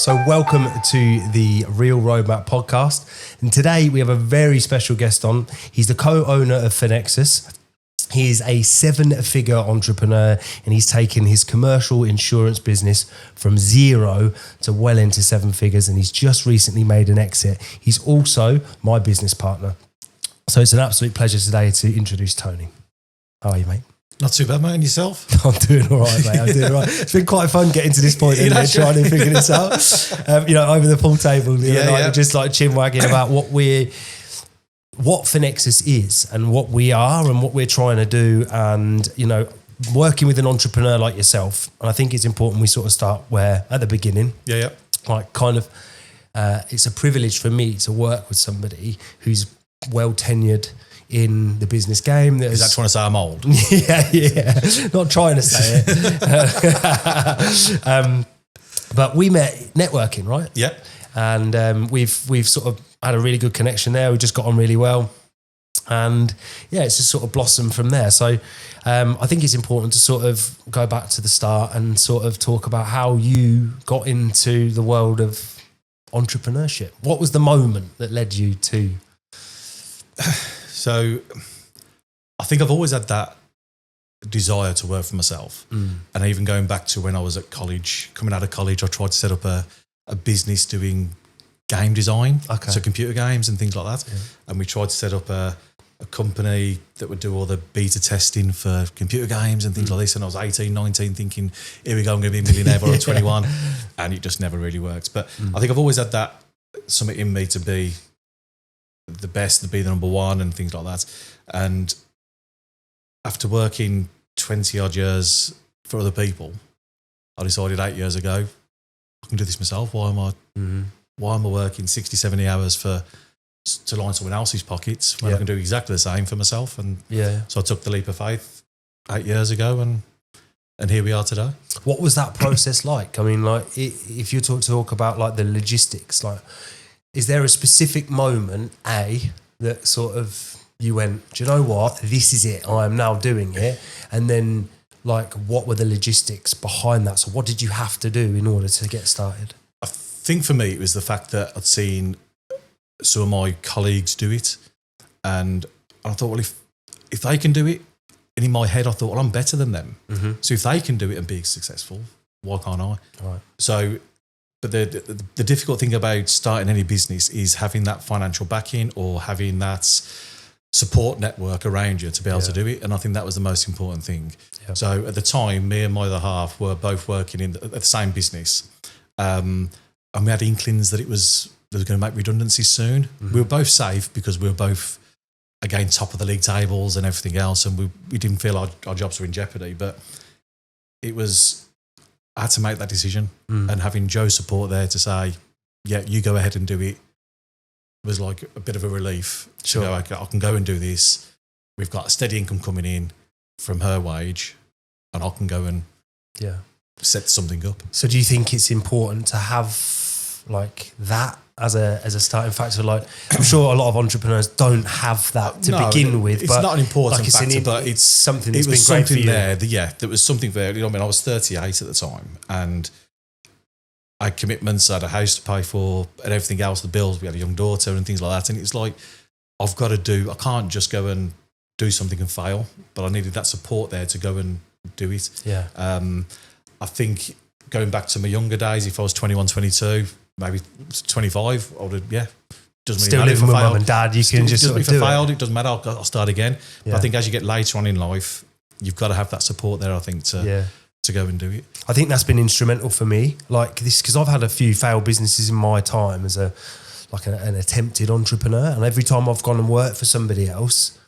So welcome to the Real Roadmap podcast. And today we have a very special guest on. He's the co-owner of Finexus. He is a 7-figure entrepreneur and he's taken his commercial insurance business from 0 to well into 7 figures, and he's just recently made an exit. He's also my business partner. So it's an absolute pleasure today to introduce Tony. How are you, mate? Not too bad, mate. And yourself? I'm doing all right, mate. I'm doing all right. It's been quite fun getting to this point and trying to figure this out. Over the pool table, just like chin wagging about what Finexus is and what we are and what we're trying to do, and working with an entrepreneur like yourself. And I think it's important we sort of start at the beginning. It's a privilege for me to work with somebody who's well tenured in the business game. Is that trying to say I'm old? yeah. Not trying to say it. But we met networking, right? Yeah. And we've sort of had a really good connection there. We just got on really well. And it's just sort of blossomed from there. So I think it's important to sort of go back to the start and sort of talk about how you got into the world of entrepreneurship. What was the moment that led you to... So I think I've always had that desire to work for myself. And even going back to when I was at college, coming out of college, I tried to set up a business doing game design, so computer games and things like that. Yeah. And we tried to set up a company that would do all the beta testing for computer games and things like this. And I was 18, 19 thinking, here we go, I'm going to be a millionaire by 21. And it just never really worked. But I think I've always had that something in me to be the best, to be the number one and things like that. And after working 20 odd years for other people, I decided 8 years ago, I can do this myself. Why am I working 60, 70 hours to line someone else's pockets when I can do exactly the same for myself? And so I took the leap of faith 8 years ago, and here we are today. What was that process like? I mean, like, if you talk about like the logistics, like, is there a specific moment, that sort of you went, do you know what? This is it. I am now doing it. And then, like, what were the logistics behind that? So what did you have to do in order to get started? I think for me, it was the fact that I'd seen some of my colleagues do it. And I thought, well, if they can do it, and in my head, I thought, well, I'm better than them. So if they can do it and be successful, why can't I? Right. So... But the difficult thing about starting any business is having that financial backing or having that support network around you to be able to do it. And I think that was the most important thing. Yeah. So at the time, me and my other half were both working at the same business. And we had inklings that they were going to make redundancies soon. We were both safe because we were both, again, top of the league tables and everything else. And we didn't feel our jobs were in jeopardy. But I had to make that decision, and having Joe's support there to say, yeah, you go ahead and do it, was like a bit of a relief. Sure. I can go and do this. We've got a steady income coming in from her wage, and I can go and set something up. So do you think it's important to have like that as a starting factor? Like, I'm sure a lot of entrepreneurs don't have that to begin with. It's not an important factor, but it's something that's been great for you. There was something there. I was 38 at the time, and I had commitments. I had a house to pay for and everything else, the bills. We had a young daughter and things like that. And it's like, I can't just go and do something and fail, but I needed that support there to go and do it. Yeah. I think going back to my younger days, if I was 21, 22, maybe 25, I would have, doesn't really still matter living with mum and dad, you can just sort of do it. If I failed, it doesn't matter, I'll start again. But I think as you get later on in life, you've got to have that support there, I think, to go and do it. I think that's been instrumental for me, like this, because I've had a few failed businesses in my time as an attempted entrepreneur, and every time I've gone and worked for somebody else,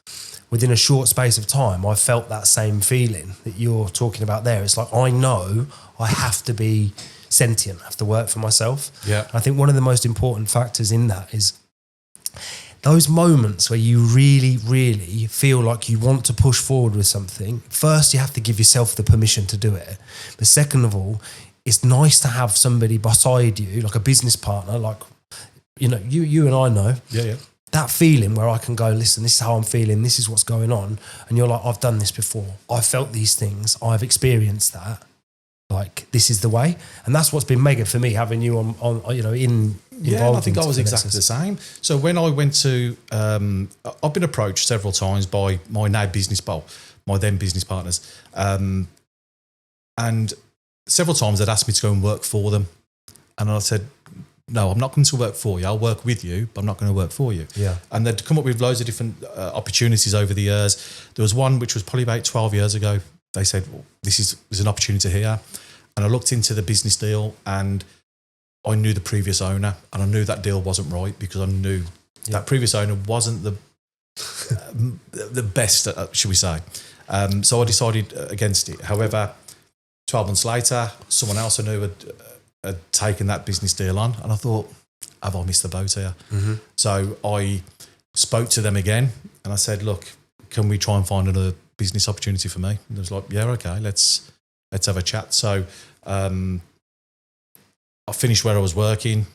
within a short space of time, I felt that same feeling that you're talking about there. It's like, I know I have to be sentient, I have to work for myself. Yeah. I think one of the most important factors in that is those moments where you really, really feel like you want to push forward with something. First, you have to give yourself the permission to do it. But second of all, it's nice to have somebody beside you, like a business partner, like, you and I know. Yeah. That feeling where I can go, listen, this is how I'm feeling, this is what's going on. And you're like, I've done this before. I've felt these things. I've experienced that. like this is the way, and that's what's been mega for me having you on you know in Yeah, I think I was in exactly the same. So when I went to, I've been approached several times by my then business partners, and several times they'd asked me to go and work for them, and I said, no, I'm not going to work for you. I'll work with you, but I'm not going to work for you. Yeah. And they'd come up with loads of different opportunities over the years. There was one which was probably about 12 years ago. They said, well, there's an opportunity here. And I looked into the business deal and I knew the previous owner and I knew that deal wasn't right because I knew that previous owner wasn't the best, should we say. So I decided against it. However, 12 months later, someone else I knew had taken that business deal on and I thought, have I missed the boat here? Mm-hmm. So I spoke to them again and I said, look, can we try and find another business opportunity for me? And they was like, yeah, okay, let's have a chat. So I finished where I was working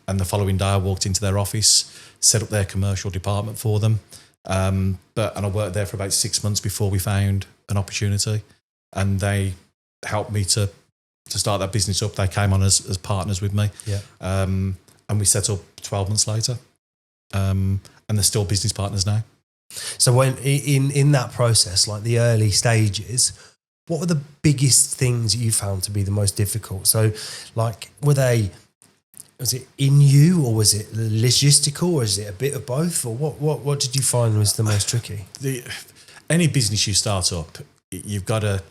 and the following day I walked into their office, set up their commercial department for them. And I worked there for about 6 months before we found an opportunity and they helped me to start that business up. They came on as partners with me. Yeah. And we set up 12 months later. And they're still business partners now. So when in that process, like the early stages, what were the biggest things you found to be the most difficult? So like, was it in you or was it logistical or is it a bit of both? Or what did you find was the most tricky? Any business you start up, you've got to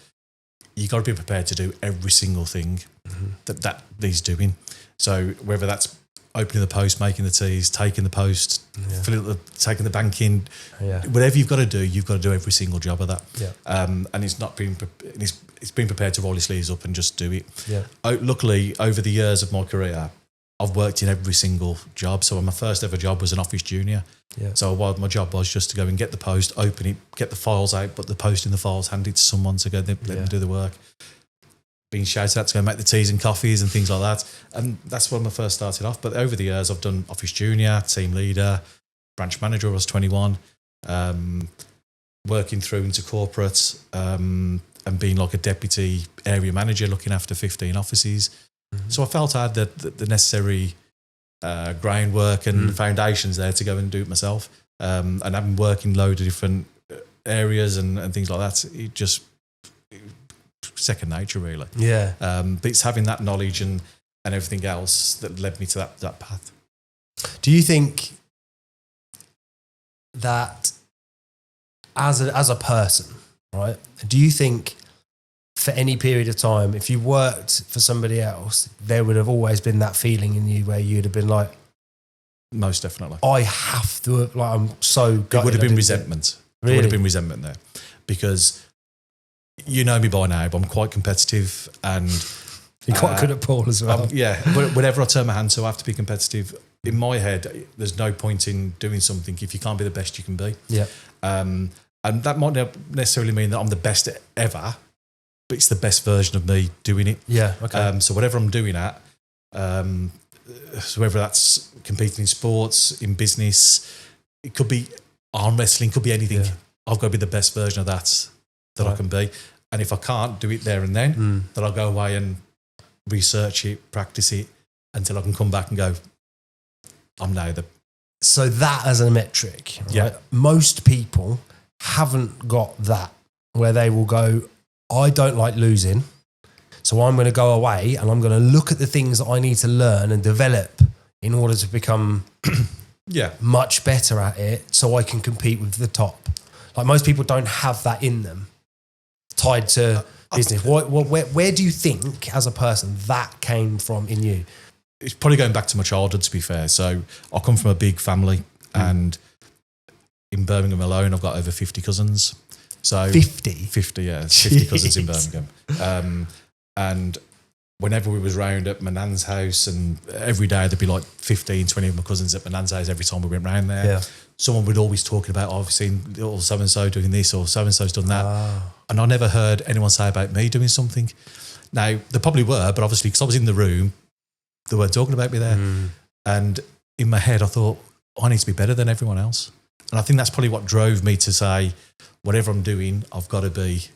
be prepared to do every single thing that needs doing. So whether that's opening the post, making the teas, taking the post, taking the banking, whatever you've got to do every single job of that. Yeah. And it's not being it's being prepared to roll your sleeves up and just do it. Yeah. Luckily, over the years of my career, I've worked in every single job. So my first ever job was an office junior. Yeah. So my job was just to go and get the post, open it, get the files out, put the post in the files, hand it to someone to go let them do the work. Being shouted at to go make the teas and coffees and things like that. And that's when I first started off. But over the years, I've done office junior, team leader, branch manager. I was 21, working through into corporate and being like a deputy area manager, looking after 15 offices. Mm-hmm. So I felt I had the necessary groundwork and foundations there to go and do it myself. And I've been working loads of different areas and things like that. It just second nature, really. Yeah. But it's having that knowledge and everything else that led me to that path. Do you think that as a person, right? Do you think for any period of time, if you worked for somebody else, there would have always been that feeling in you where you'd have been like, most definitely, I have to, like, I'm so gutted. It would have been resentment. Really? There would have been resentment there because you know me by now, but I'm quite competitive and you're quite good at pool as well. But whenever I turn my hand to, I have to be competitive. In my head, there's no point in doing something if you can't be the best you can be. Yeah. And that might not necessarily mean that I'm the best ever, but it's the best version of me doing it. Yeah. Okay. So whatever I'm doing at, so whether that's competing in sports, in business, it could be arm wrestling, could be anything. Yeah. I've got to be the best version of that I can be. And if I can't do it there and then, then I'll go away and research it, practice it until I can come back and go, I'm now the... So that as a metric, right? Yeah. Most people haven't got that where they will go, I don't like losing, so I'm going to go away and I'm going to look at the things that I need to learn and develop in order to become much better at it so I can compete with the top. Like most people don't have that in them tied to business. Where do you think as a person that came from in you? It's probably going back to my childhood, to be fair. So I come from a big family and in Birmingham alone, I've got over 50 cousins. So 50? 50, yeah. 50 cousins in Birmingham. And whenever we was round at my nan's house and every day there'd be like 15, 20 of my cousins at my nan's house every time we went round there. Yeah. Someone would always talk about, oh, I've seen so-and-so doing this or so-and-so's done that. Oh. And I never heard anyone say about me doing something. Now, there probably were, but obviously because I was in the room, they weren't talking about me there. And in my head, I thought, I need to be better than everyone else. And I think that's probably what drove me to say, whatever I'm doing, I've got to be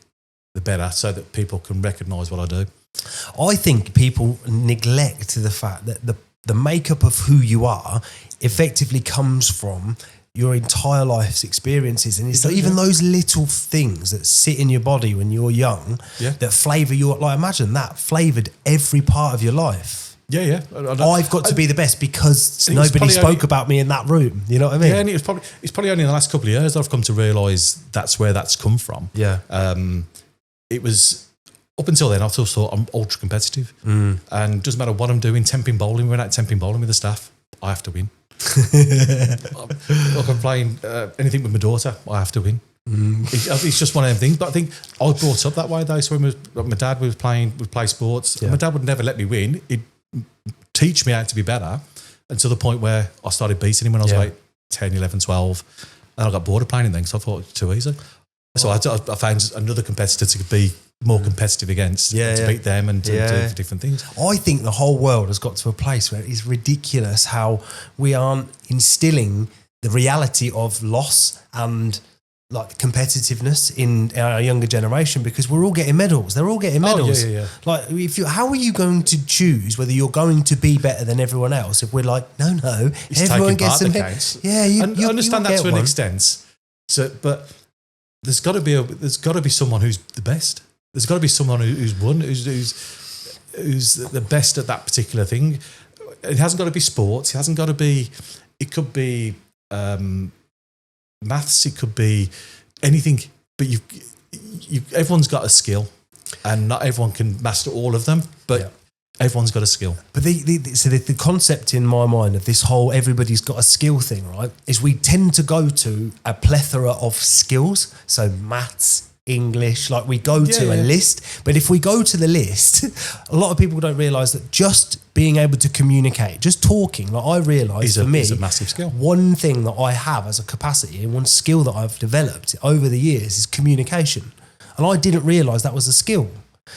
the better so that people can recognise what I do. I think people neglect the fact that the makeup of who you are effectively comes from your entire life's experiences. And it's even those little things that sit in your body when you're young that flavour your, like imagine that flavoured every part of your life. Yeah. I've got to be the best because nobody spoke about me in that room. You know what I mean? Yeah, and it's probably only in the last couple of years that I've come to realise that's where that's come from. Yeah. It was up until then I still thought I'm ultra competitive, and doesn't matter what I'm doing. Temping bowling, we're out temping bowling with the staff. I have to win. Like I'm playing anything with my daughter, I have to win. It's just one of them things. But I think I was brought up that way though. So when my dad would play sports, my dad would never let me win. He'd teach me how to be better, and to the point where I started beating him when I was like 10, 11, 12. And I got bored of playing him then because I thought it was too easy. So I found another competitor to be more competitive against, to beat them and to do different things. I think the whole world has got to a place where it's ridiculous how we aren't instilling the reality of loss and like competitiveness in our younger generation, because we're all getting medals. They're all getting medals. Like, how are you going to choose whether you're going to be better than everyone else if we're like, no, it's everyone gets some medals. Yeah, you understand that to an extent. So, but there's got to be someone who's the best. There's got to be someone who's won, who's the best at that particular thing. It hasn't got to be sports. It hasn't got to be. It could be maths. It could be anything. But everyone's got a skill, and not everyone can master all of them. But everyone's got a skill. But the concept in my mind of this whole everybody's got a skill thing, right, is we tend to go to a plethora of skills. So maths, English, like we go to a list. But if we go to the list, a lot of people don't realise that just being able to communicate, just talking, like I realise for me, is a massive skill. One thing that I have as a capacity and one skill that I've developed over the years is communication. And I didn't realise that was a skill.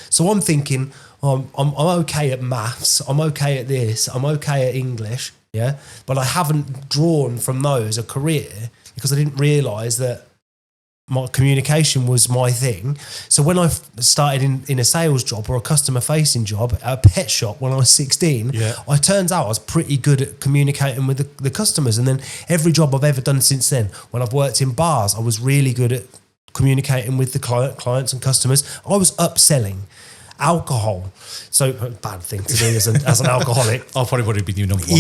So I'm thinking, I'm okay at maths, I'm okay at this, I'm okay at English, but I haven't drawn from those a career because I didn't realise that my communication was my thing. So when I started in a sales job or a customer facing job at a pet shop when I was 16, I turned out I was pretty good at communicating with the customers. And then every job I've ever done since then, when I've worked in bars, I was really good at communicating with the clients and customers. I was upselling alcohol. So bad thing to do as an alcoholic. I probably would have been your number one.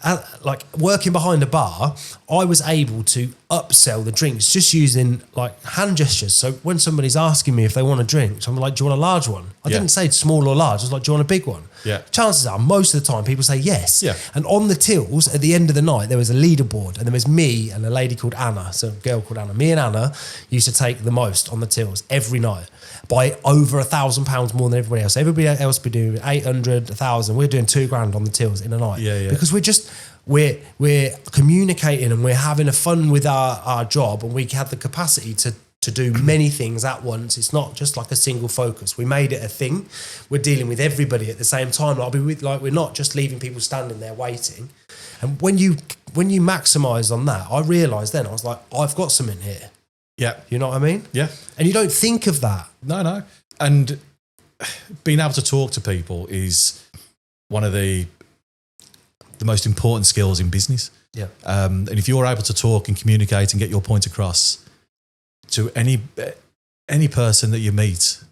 But like working behind a bar, I was able to upsell the drinks just using like hand gestures. So when somebody's asking me if they want a drink, so I'm like, do you want a large one? I didn't say small or large. I was like, do you want a big one? Chances are most of the time people say yes. And on the tills at the end of the night, there was a leaderboard and there was me and a lady called Anna. So a girl called Anna. Me and Anna used to take the most on the tills every night by over £1,000 more than everybody else. Everybody else be doing 800, 1,000. We're doing £2,000 on the tills in a night. Because we're communicating and we're having a fun with our job, and we have the capacity to do many things at once. It's not just like a single focus. We made it a thing. We're dealing with everybody at the same time. Like we're not just leaving people standing there waiting. And when you maximise on that, I realised then, I was like, I've got something here. Yeah. You know what I mean? Yeah. And you don't think of that. No. And being able to talk to people is one of the most important skills in business. Yeah. And if you're able to talk and communicate and get your point across to any person that you meet,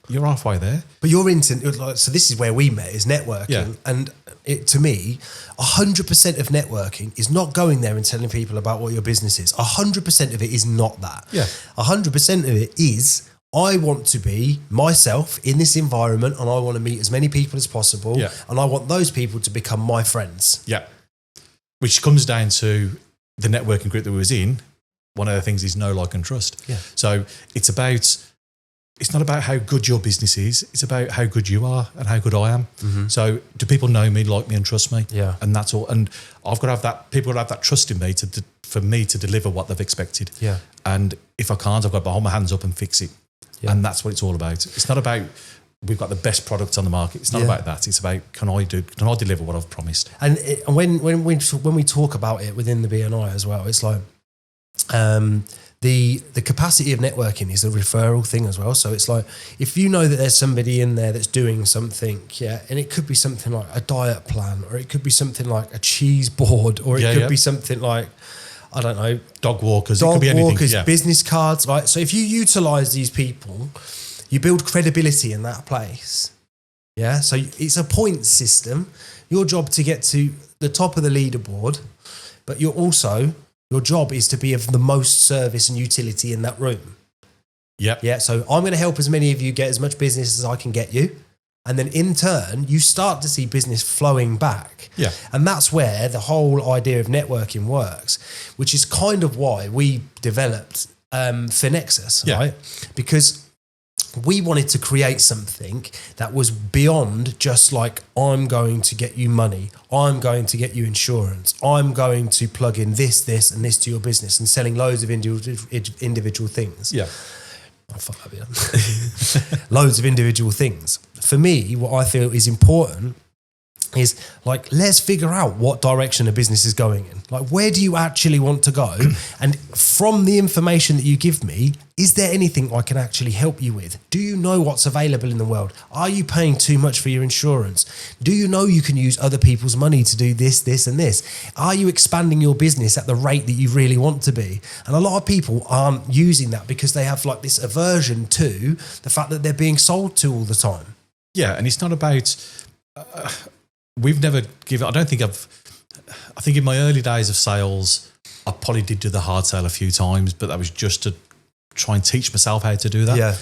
you're halfway there. But you're into, so this is where we met, is networking. And to me, 100% of networking is not going there and telling people about what your business is. 100% of it is not that. 100% of it is, I want to be myself in this environment and I want to meet as many people as possible. And I want those people to become my friends. Which comes down to the networking group that we was in. One of the things is know, like, and trust. So it's not about how good your business is. It's about how good you are and how good I am. So do people know me, like me, and trust me? And that's all. And I've got to have that. People have that trust in me for me to deliver what they've expected. And if I can't, I've got to hold my hands up and fix it. And that's what it's all about. It's not about we've got the best product on the market. It's not about that. It's about can I deliver what I've promised? And when we talk about it within the BNI as well, it's like The capacity of networking is a referral thing as well. So it's like, if you know that there's somebody in there that's doing something, and it could be something like a diet plan, or it could be something like a cheese board, or it could be something like, I don't know, dog walkers, it could be anything. Business cards, right? So if you utilize these people, you build credibility in that place. Yeah. So it's a point system. Your job to get to the top of the leaderboard, but your job is to be of the most service and utility in that room. Yep. Yeah. So I'm going to help as many of you get as much business as I can get you. And then in turn, you start to see business flowing back. Yeah. And that's where the whole idea of networking works, which is kind of why we developed Finexus, right? Because we wanted to create something that was beyond just like, I'm going to get you money, I'm going to get you insurance, I'm going to plug in this, and this to your business, and selling loads of individual things. Yeah. Oh, fuck that bit. Loads of individual things. For me, what I feel is important is like, let's figure out what direction a business is going in. Like, where do you actually want to go? And from the information that you give me, is there anything I can actually help you with? Do you know what's available in the world? Are you paying too much for your insurance? Do you know you can use other people's money to do this, and this? Are you expanding your business at the rate that you really want to be? And a lot of people aren't using that because they have like this aversion to the fact that they're being sold to all the time. Yeah. And it's not about... we've never given... I think in my early days of sales, I probably did do the hard sale a few times, but that was just to try and teach myself how to do that. Yeah.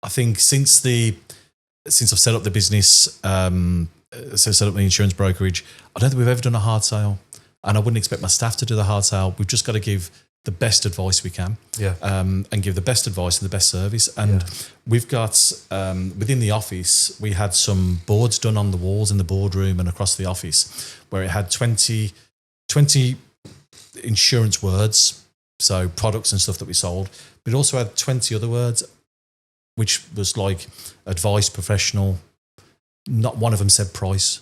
I think since I've set up the business, set up the insurance brokerage, I don't think we've ever done a hard sale, and I wouldn't expect my staff to do the hard sale. We've just got to give the best advice we can, and give the best advice and the best service. And we've got within the office, we had some boards done on the walls in the boardroom and across the office, where it had 20 insurance words, so products and stuff that we sold, but it also had 20 other words, which was like advice, professional. Not one of them said price,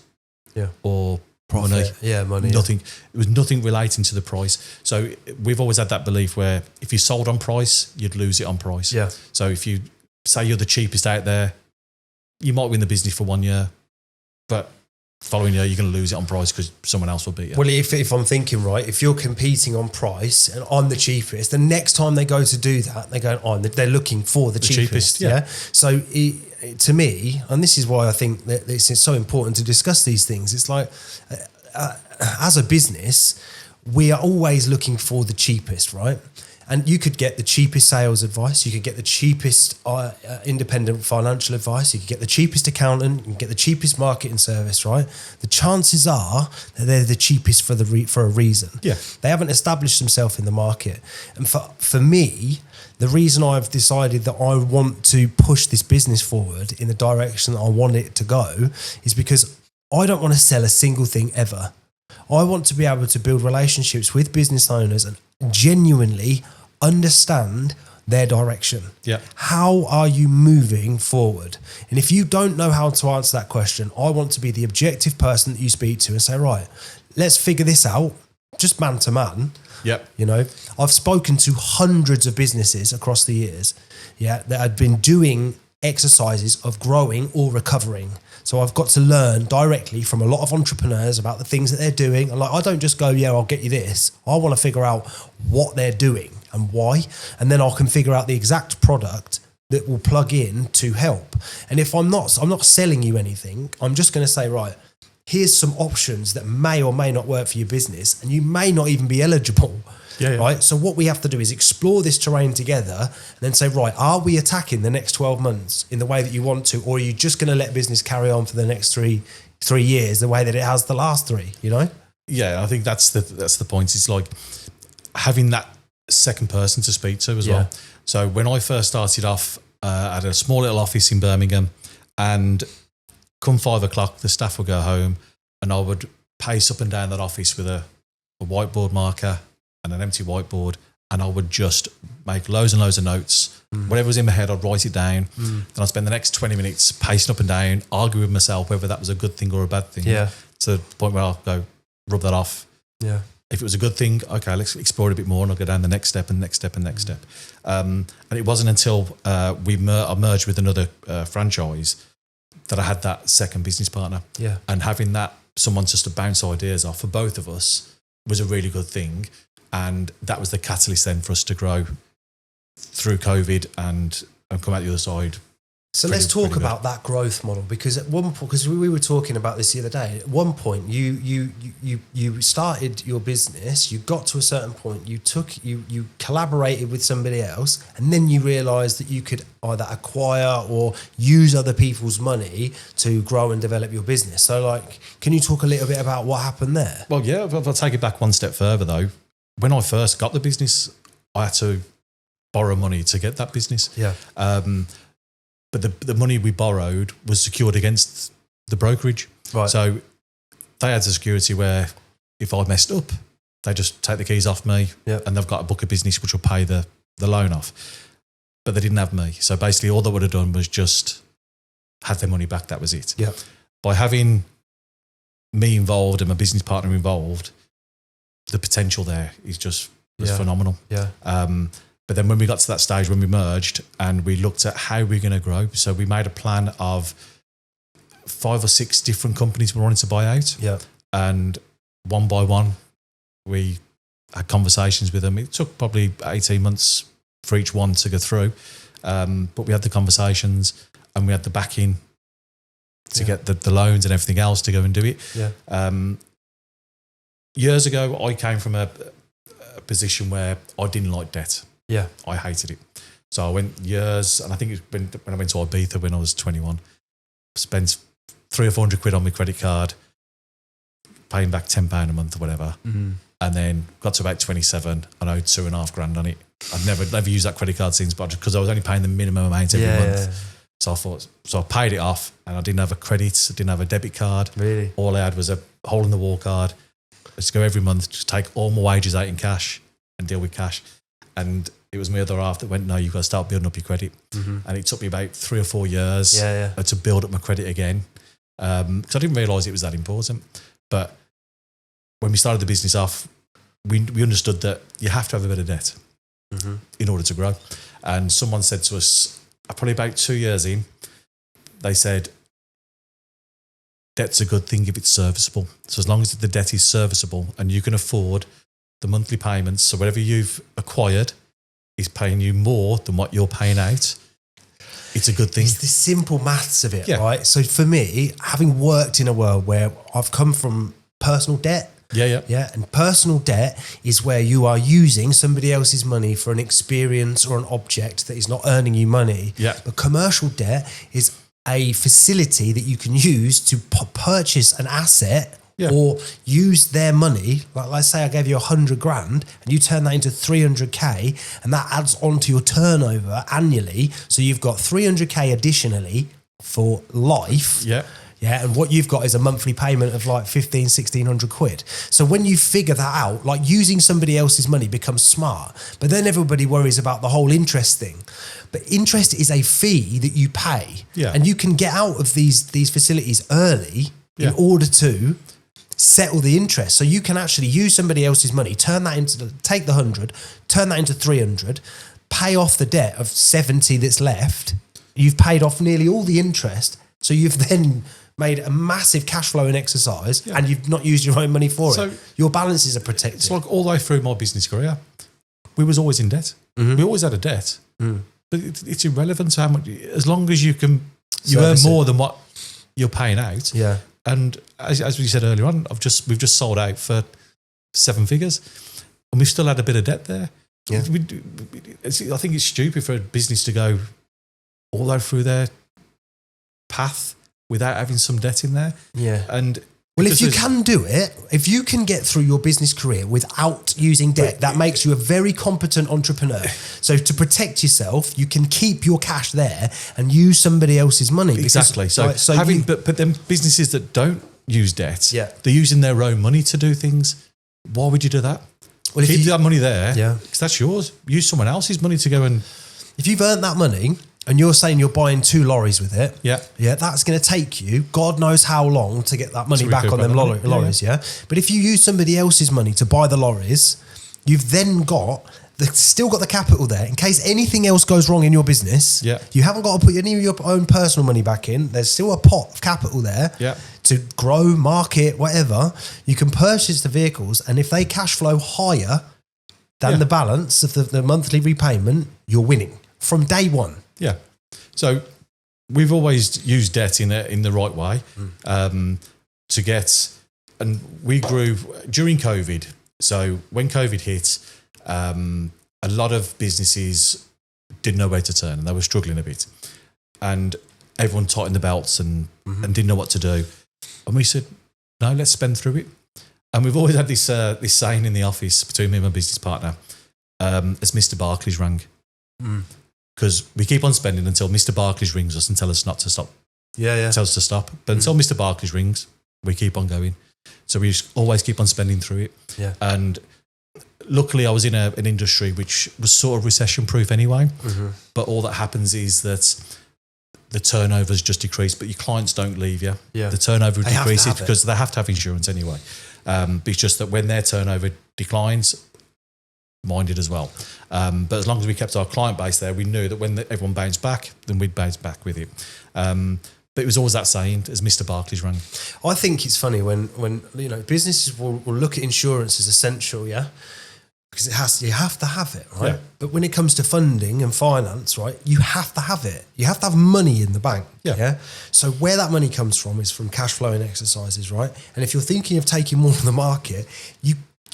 or money. Money. Nothing. It was nothing relating to the price. So we've always had that belief where if you sold on price, you'd lose it on price. Yeah. So if you say you're the cheapest out there, you might win the business for 1 year, but following year, you're going to lose it on price because someone else will beat you. Well, if I'm thinking right, if you're competing on price and I'm the cheapest, the next time they go to do that, they're looking for the cheapest. Yeah. So to me, and this is why I think that it's so important to discuss these things. It's like, as a business, we are always looking for the cheapest, right? And you could get the cheapest sales advice. You could get the cheapest independent financial advice. You could get the cheapest accountant. You can get the cheapest marketing service, right? The chances are that they're the cheapest for a reason. Yeah. They haven't established themselves in the market. And for me, the reason I've decided that I want to push this business forward in the direction that I want it to go is because I don't want to sell a single thing ever. I want to be able to build relationships with business owners and genuinely understand their direction. Yeah. How are you moving forward? And if you don't know how to answer that question, I want to be the objective person that you speak to and say, right, let's figure this out, just man to man. Yep. You know, I've spoken to hundreds of businesses across the years, that had been doing exercises of growing or recovering. So I've got to learn directly from a lot of entrepreneurs about the things that they're doing. And I don't just go, I'll get you this. I want to figure out what they're doing and why. And then I can figure out the exact product that will plug in to help. And if I'm not selling you anything, I'm just going to say, right, here's some options that may or may not work for your business. And you may not even be eligible. Yeah. Right. So what we have to do is explore this terrain together and then say, right, are we attacking the next 12 months in the way that you want to, or are you just going to let business carry on for the next three years the way that it has the last three, you know? Yeah, I think that's the point. It's like having that second person to speak to as well. So when I first started off, I had a small little office in Birmingham, and come 5 o'clock, the staff would go home and I would pace up and down that office with a whiteboard marker and an empty whiteboard, and I would just make loads and loads of notes. Whatever was in my head, I'd write it down. Then I'd spend the next 20 minutes pacing up and down, arguing with myself whether that was a good thing or a bad thing. Yeah. To the point where I'll go, rub that off. Yeah. If it was a good thing, okay, let's explore it a bit more, and I'll go down the next step and next step and next step. And it wasn't until I merged with another franchise that I had that second business partner. Yeah. And having that, someone just to bounce ideas off for both of us was a really good thing. And that was the catalyst then for us to grow through COVID and come out the other side. So let's talk about that growth model, because at one point, because we were talking about this the other day, at one point you started your business, you got to a certain point, you collaborated with somebody else, and then you realised that you could either acquire or use other people's money to grow and develop your business. So like, can you talk a little bit about what happened there? Well, yeah, if I'll take it back one step further though. When I first got the business, I had to borrow money to get that business. Yeah. But the money we borrowed was secured against the brokerage. Right. So they had the security where if I messed up, they just take the keys off me, and they've got a book of business which will pay the loan off. But they didn't have me. So basically all they would have done was just had their money back. That was it. Yeah. By having me involved and my business partner involved, the potential there is just phenomenal. Yeah. But then when we got to that stage, when we merged and we looked at how we're going to grow, so we made a plan of 5 or 6 different companies we wanted to buy out. Yeah. And one by one, we had conversations with them. It took probably 18 months for each one to go through. But we had the conversations and we had the backing to get the loans and everything else to go and do it. Yeah. Years ago, I came from a position where I didn't like debt. Yeah. I hated it. So I went years, and I think when I went to Ibiza when I was 21, spent 300 or 400 quid on my credit card, paying back £10 a month or whatever. Mm-hmm. And then got to about 27 and owed $2,500 on it. I've never used that credit card since, but because I was only paying the minimum amount every month. Yeah. So I paid it off, and I didn't have a credit, I didn't have a debit card. Really? All I had was a hole in the wall card. I just go every month, just take all my wages out in cash and deal with cash. And it was my other half that went, no, you've got to start building up your credit. Mm-hmm. And it took me about 3 or 4 years to build up my credit again. Because I didn't realise it was that important. But when we started the business off, we understood that you have to have a bit of debt in order to grow. And someone said to us, probably about 2 years in, they said, debt's a good thing if it's serviceable. So as long as the debt is serviceable and you can afford the monthly payments, so whatever you've acquired is paying you more than what you're paying out, it's a good thing. It's the simple maths of it, right? So for me, having worked in a world where I've come from personal debt, and personal debt is where you are using somebody else's money for an experience or an object that is not earning you money. Yeah. But commercial debt is a facility that you can use to purchase an asset or use their money. Like, let's say I gave you 100 grand and you turn that into 300k, and that adds on to your turnover annually. So you've got 300k additionally for life. Yeah. Yeah, and what you've got is a monthly payment of like 1,1600 quid. So when you figure that out, like, using somebody else's money becomes smart. But then everybody worries about the whole interest thing. But interest is a fee that you pay. Yeah. And you can get out of these facilities early in order to settle the interest. So you can actually use somebody else's money, take the 100, turn that into 300, pay off the debt of 70 that's left. You've paid off nearly all the interest. So you've then made a massive cash flowing exercise and you've not used your own money for it. Your balances are protected. It's like all the way through my business career, we was always in debt. Mm-hmm. We always had a debt. Mm. But it's irrelevant to how much, as long as you earn more than what you're paying out. Yeah. And as we said earlier on, we've just sold out for 7 figures, and we've still had a bit of debt there. Yeah. I think it's stupid for a business to go all the way through their path without having some debt in there. Yeah. And well, if you can do it, if you can get through your business career without using debt, that makes you a very competent entrepreneur. So to protect yourself, you can keep your cash there and use somebody else's money. Exactly. But then businesses that don't use debt, they're using their own money to do things. Why would you do that? Well, keep that money there, because that's yours. Use someone else's money to go and... If you've earned that money and you're saying you're buying 2 lorries with it. Yeah. Yeah, that's going to take you God knows how long to get that money To back recoup on them that money. lorries, yeah? But if you use somebody else's money to buy the lorries, you've then still got the capital there in case anything else goes wrong in your business. Yeah. You haven't got to put any of your own personal money back in. There's still a pot of capital there to grow, market, whatever. You can purchase the vehicles, and if they cash flow higher than the balance of the monthly repayment, you're winning from day one. Yeah. So we've always used debt in the right way to get, and we grew during COVID. So when COVID hit, a lot of businesses didn't know where to turn and they were struggling a bit. And everyone tightened the belts and didn't know what to do. And we said, no, let's spend through it. And we've always had this saying in the office between me and my business partner, as Mr. Barclays rang. Because we keep on spending until Mr. Barclays rings us and tell us not to stop. Yeah. Tells us to stop. But until Mr. Barclays rings, we keep on going. So we just always keep on spending through it. Yeah. And luckily I was in an industry which was sort of recession proof anyway. But all that happens is that the turnover's just decreased, but your clients don't leave you. Yeah. The turnover decreases because it. they have to have insurance anyway. But it's just that when their turnover declines, mine did as well. But as long as we kept our client base there, we knew that when everyone bounced back, then we'd bounce back with it. But it was always that saying, as Mr. Barclays rang. I think it's funny when businesses will look at insurance as essential, yeah? Because you have to have it, right? Yeah. But when it comes to funding and finance, right, you have to have it. You have to have money in the bank, yeah? So where that money comes from is from cash flowing exercises, right? And if you're thinking of taking more from the market,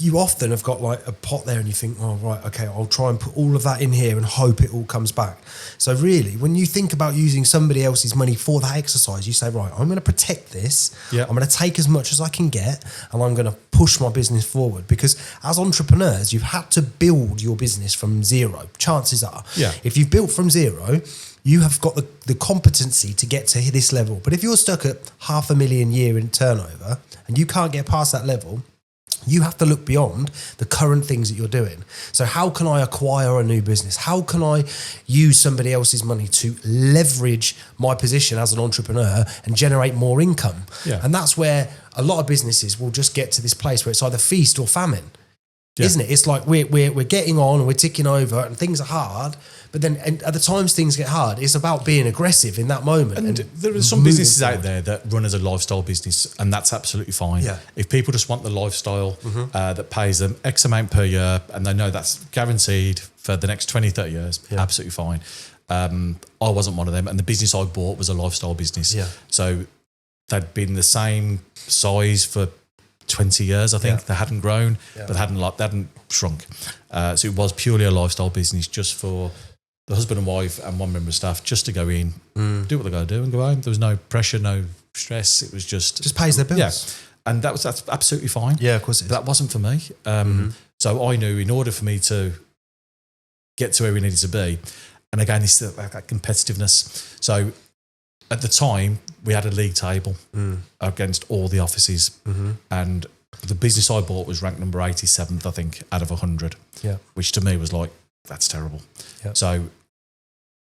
you often have got like a pot there and you think, oh, right, okay, I'll try and put all of that in here and hope it all comes back. So really, when you think about using somebody else's money for that exercise, you say, right, I'm going to protect this. Yeah. I'm going to take as much as I can get and I'm going to push my business forward. Because as entrepreneurs, you've had to build your business from zero. Chances are, if you've built from zero, you have got the competency to get to this level. But if you're stuck at $500,000 a year in turnover and you can't get past that level, you have to look beyond the current things that you're doing. So how can I acquire a new business? How can I use somebody else's money to leverage my position as an entrepreneur and generate more income? Yeah. And that's where a lot of businesses will just get to this place where it's either feast or famine. Yeah. Isn't it? It's like we're getting on and we're ticking over and things are hard, but then at the times things get hard, it's about being aggressive in that moment. And there are some businesses out there that run as a lifestyle business, and that's absolutely fine. Yeah. If people just want the lifestyle that pays them X amount per year and they know that's guaranteed for the next 20, 30 years, absolutely fine. I wasn't one of them, and the business I bought was a lifestyle business. Yeah. So they'd been the same size for 20 years, I think. They hadn't grown, but they hadn't shrunk. So it was purely a lifestyle business just for the husband and wife and one member of staff just to go in, do what they got to do and go home. There was no pressure, no stress. It was just pays their bills. Yeah. And that's absolutely fine. Yeah, of course it is. But that wasn't for me. So I knew in order for me to get to where we needed to be, and again, it's that competitiveness. So at the time, we had a league table against all the offices, and the business I bought was ranked number 87th, I think, out of 100. Yeah, which to me was like, that's terrible. Yeah. So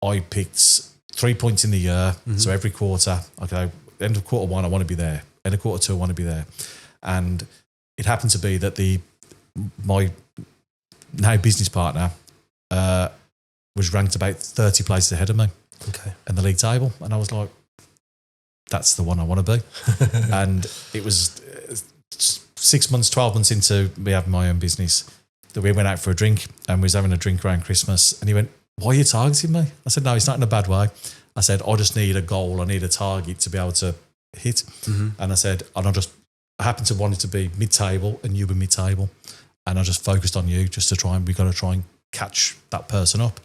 I picked 3 points in the year. So every quarter, okay, end of quarter one, I want to be there. End of quarter two, I want to be there. And it happened to be that my now business partner was ranked about 30 places ahead of me. Okay. In the league table. And I was like, that's the one I want to be. And it was 6 months, 12 months into me having my own business that we went out for a drink and we was having a drink around Christmas. And he went, why are you targeting me? I said, no, it's not in a bad way. I said, I just need a goal. I need a target to be able to hit. And I said, and I happened to want it to be mid-table and you were mid-table. And I just focused on you just to we got to try and catch that person up.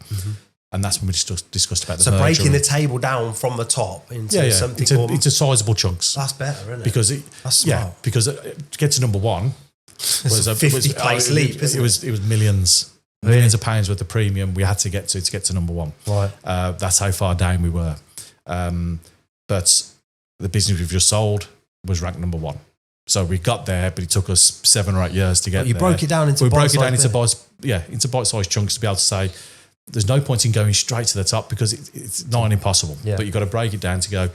And that's when we discussed about the merger. So breaking the table down from the top into something more... Into sizable chunks. That's better, isn't it? Because that's smart. Yeah, because to get to number one was a 50-place leap, isn't it? It was millions of pounds worth of premium we had to get to number one. Right. That's how far down we were. But the business we've just sold was ranked number one. So we got there, but it took us 7 or 8 years to get there. You broke it down into bite-sized chunks to be able to say, there's no point in going straight to the top because it's not impossible. Yeah. But you've got to break it down to go,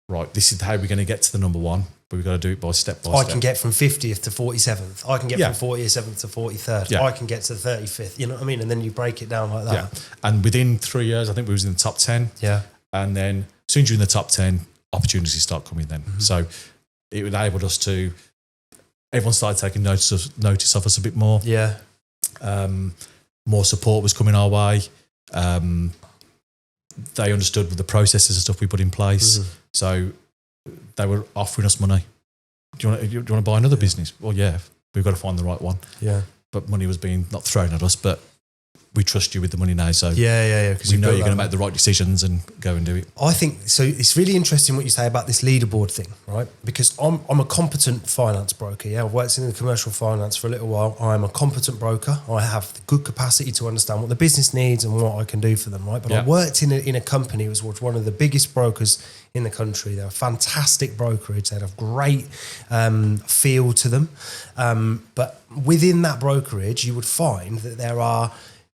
right, this is how we're going to get to the number one, but we've got to do it by step. I can get from 50th to 47th. I can get Yeah. from 47th to 43rd. Yeah. I can get to 35th. You know what I mean? And then you break it down like that. Yeah. And within 3 years, I think we was in the top 10. Yeah. And then as soon as you're in the top 10, opportunities start coming then. Mm-hmm. So it enabled us to, everyone started taking notice of us a bit more. Yeah. More support was coming our way. They understood the processes and stuff we put in place. Mm-hmm. So they were offering us money. Do you want to buy another business? Well, yeah, we've got to find the right one. Yeah. But money was being not thrown at us, but we trust you with the money now. So Yeah. we know you're going to make the right decisions and go and do it. I think so. It's really interesting what you say about this leaderboard thing, right? Because I'm a competent finance broker. Yeah, I've worked in the commercial finance for a little while. I'm a competent broker. I have the good capacity to understand what the business needs and what I can do for them, right? But I worked in a company. It was one of the biggest brokers in the country. They're a fantastic brokerage. They had a great feel to them. But within that brokerage, you would find that there are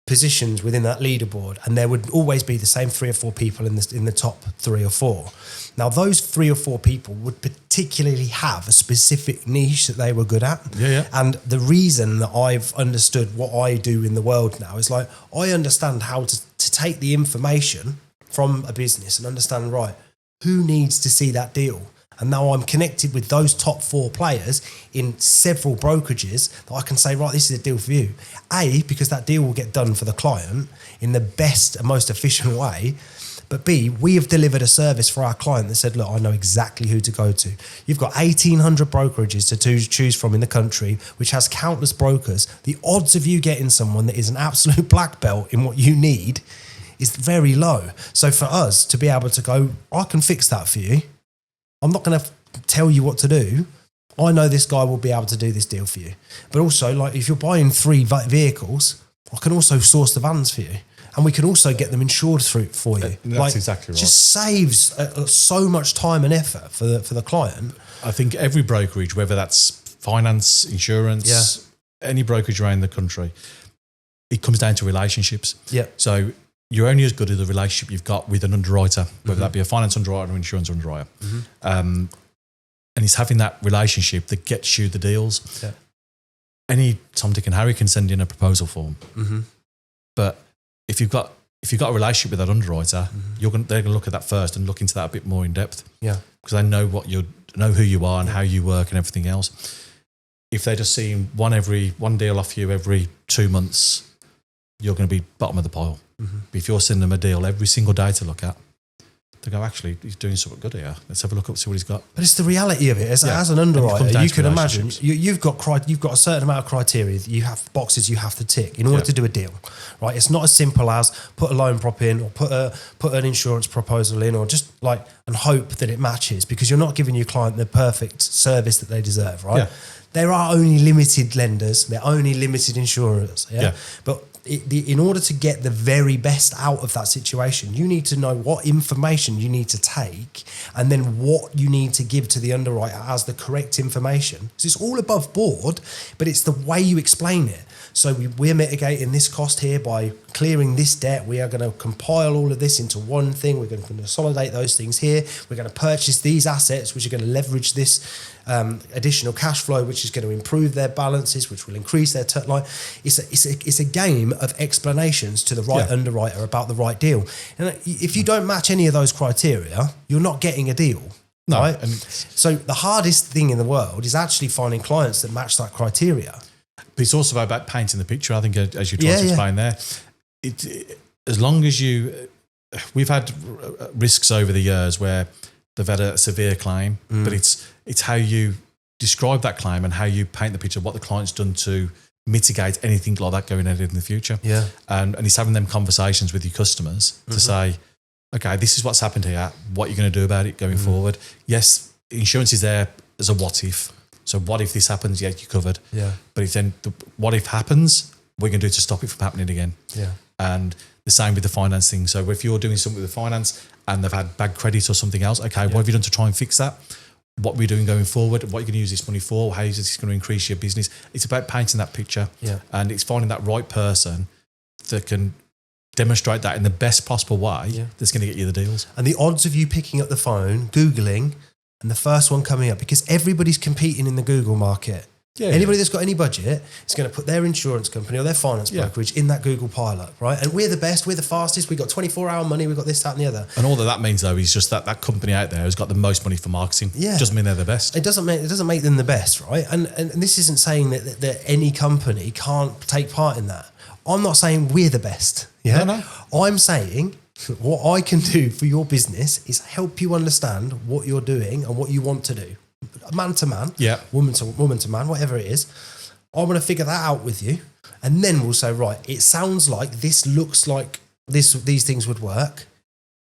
positions within that leaderboard, and there would always be the same 3 or 4 people in the top 3 or 4. Now, those 3 or 4 people would particularly have a specific niche that they were good at. Yeah. And the reason that I've understood what I do in the world now is like I understand how to take the information from a business and understand, right, who needs to see that deal. And now I'm connected with those top 4 players in several brokerages that I can say, right, this is a deal for you. A, because that deal will get done for the client in the best and most efficient way. But B, we have delivered a service for our client that said, look, I know exactly who to go to. You've got 1,800 brokerages to choose from in the country, which has countless brokers. The odds of you getting someone that is an absolute black belt in what you need is very low. So for us to be able to go, I can fix that for you. I'm not going to tell you what to do. I know this guy will be able to do this deal for you. But also, like, if you're buying 3 vehicles, I can also source the vans for you. And we can also get them insured for you. That's exactly right. Just saves so much time and effort for the client. I think every brokerage, whether that's finance, insurance, any brokerage around the country, it comes down to relationships. Yeah. So you're only as good as the relationship you've got with an underwriter, whether that be a finance underwriter or insurance underwriter. And it's having that relationship that gets you the deals. Yeah. Any Tom, Dick and Harry can send in a proposal form. But if you've got a relationship with that underwriter, they're going to look at that first and look into that a bit more in depth. Yeah. Because they know who you are and how you work and everything else. If they're just seeing one deal off you every 2 months, you're going to be bottom of the pile. But if you're sending them a deal every single day to look at, they go, actually, he's doing something good here. Let's have a look up, see what he's got. But it's the reality of it. As an underwriter, you can imagine you've got a certain amount of criteria that you have, boxes you have to tick in order to do a deal, right? It's not as simple as put a loan prop in or put an insurance proposal in or just and hope that it matches, because you're not giving your client the perfect service that they deserve, right? Yeah. There are only limited lenders. There are only limited insurers. Yeah. But in order to get the very best out of that situation, you need to know what information you need to take and then what you need to give to the underwriter as the correct information. So it's all above board, but it's the way you explain it. So we're mitigating this cost here by clearing this debt. We are going to compile all of this into one thing. We're going to consolidate those things here. We're going to purchase these assets, which are going to leverage this additional cash flow, which is going to improve their balances, which will increase their It's a game of explanations to the right underwriter about the right deal. And if you don't match any of those criteria, you're not getting a deal. No. Right? So the hardest thing in the world is actually finding clients that match that criteria. But it's also about painting the picture, I think, as you tried to explain there. As long as we've had risks over the years where they've had a severe claim, but it's how you describe that claim and how you paint the picture of what the client's done to mitigate anything like that going ahead in the future. Yeah. And it's having them conversations with your customers to say, okay, this is what's happened here. What are you going to do about it going forward? Yes, insurance is there as a what if. So what if this happens? Yeah, you're covered. Yeah. But if then what if happens, what are you going to do to stop it from happening again? Yeah. And the same with the finance thing. So if you're doing something with the finance and they've had bad credit or something else, okay, what have you done to try and fix that? What are we doing going forward? What are you going to use this money for? How is this going to increase your business? It's about painting that picture. Yeah. And it's finding that right person that can demonstrate that in the best possible way that's going to get you the deals. And the odds of you picking up the phone, Googling, and the first one coming up, because everybody's competing in the Google market. Yeah, Anybody that's got any budget is going to put their insurance company or their finance brokerage in that Google pilot, right? And we're the best, we're the fastest, we've got 24-hour money, we've got this, that, and the other. And all that means, though, is just that company out there has got the most money for marketing. Yeah. It doesn't mean they're the best. It doesn't make them the best, right? And this isn't saying that any company can't take part in that. I'm not saying we're the best. Yeah. No. I'm saying what I can do for your business is help you understand what you're doing and what you want to do. Man to man, woman to man, whatever it is. I want to figure that out with you. And then we'll say, right, it sounds like this looks like these things would work.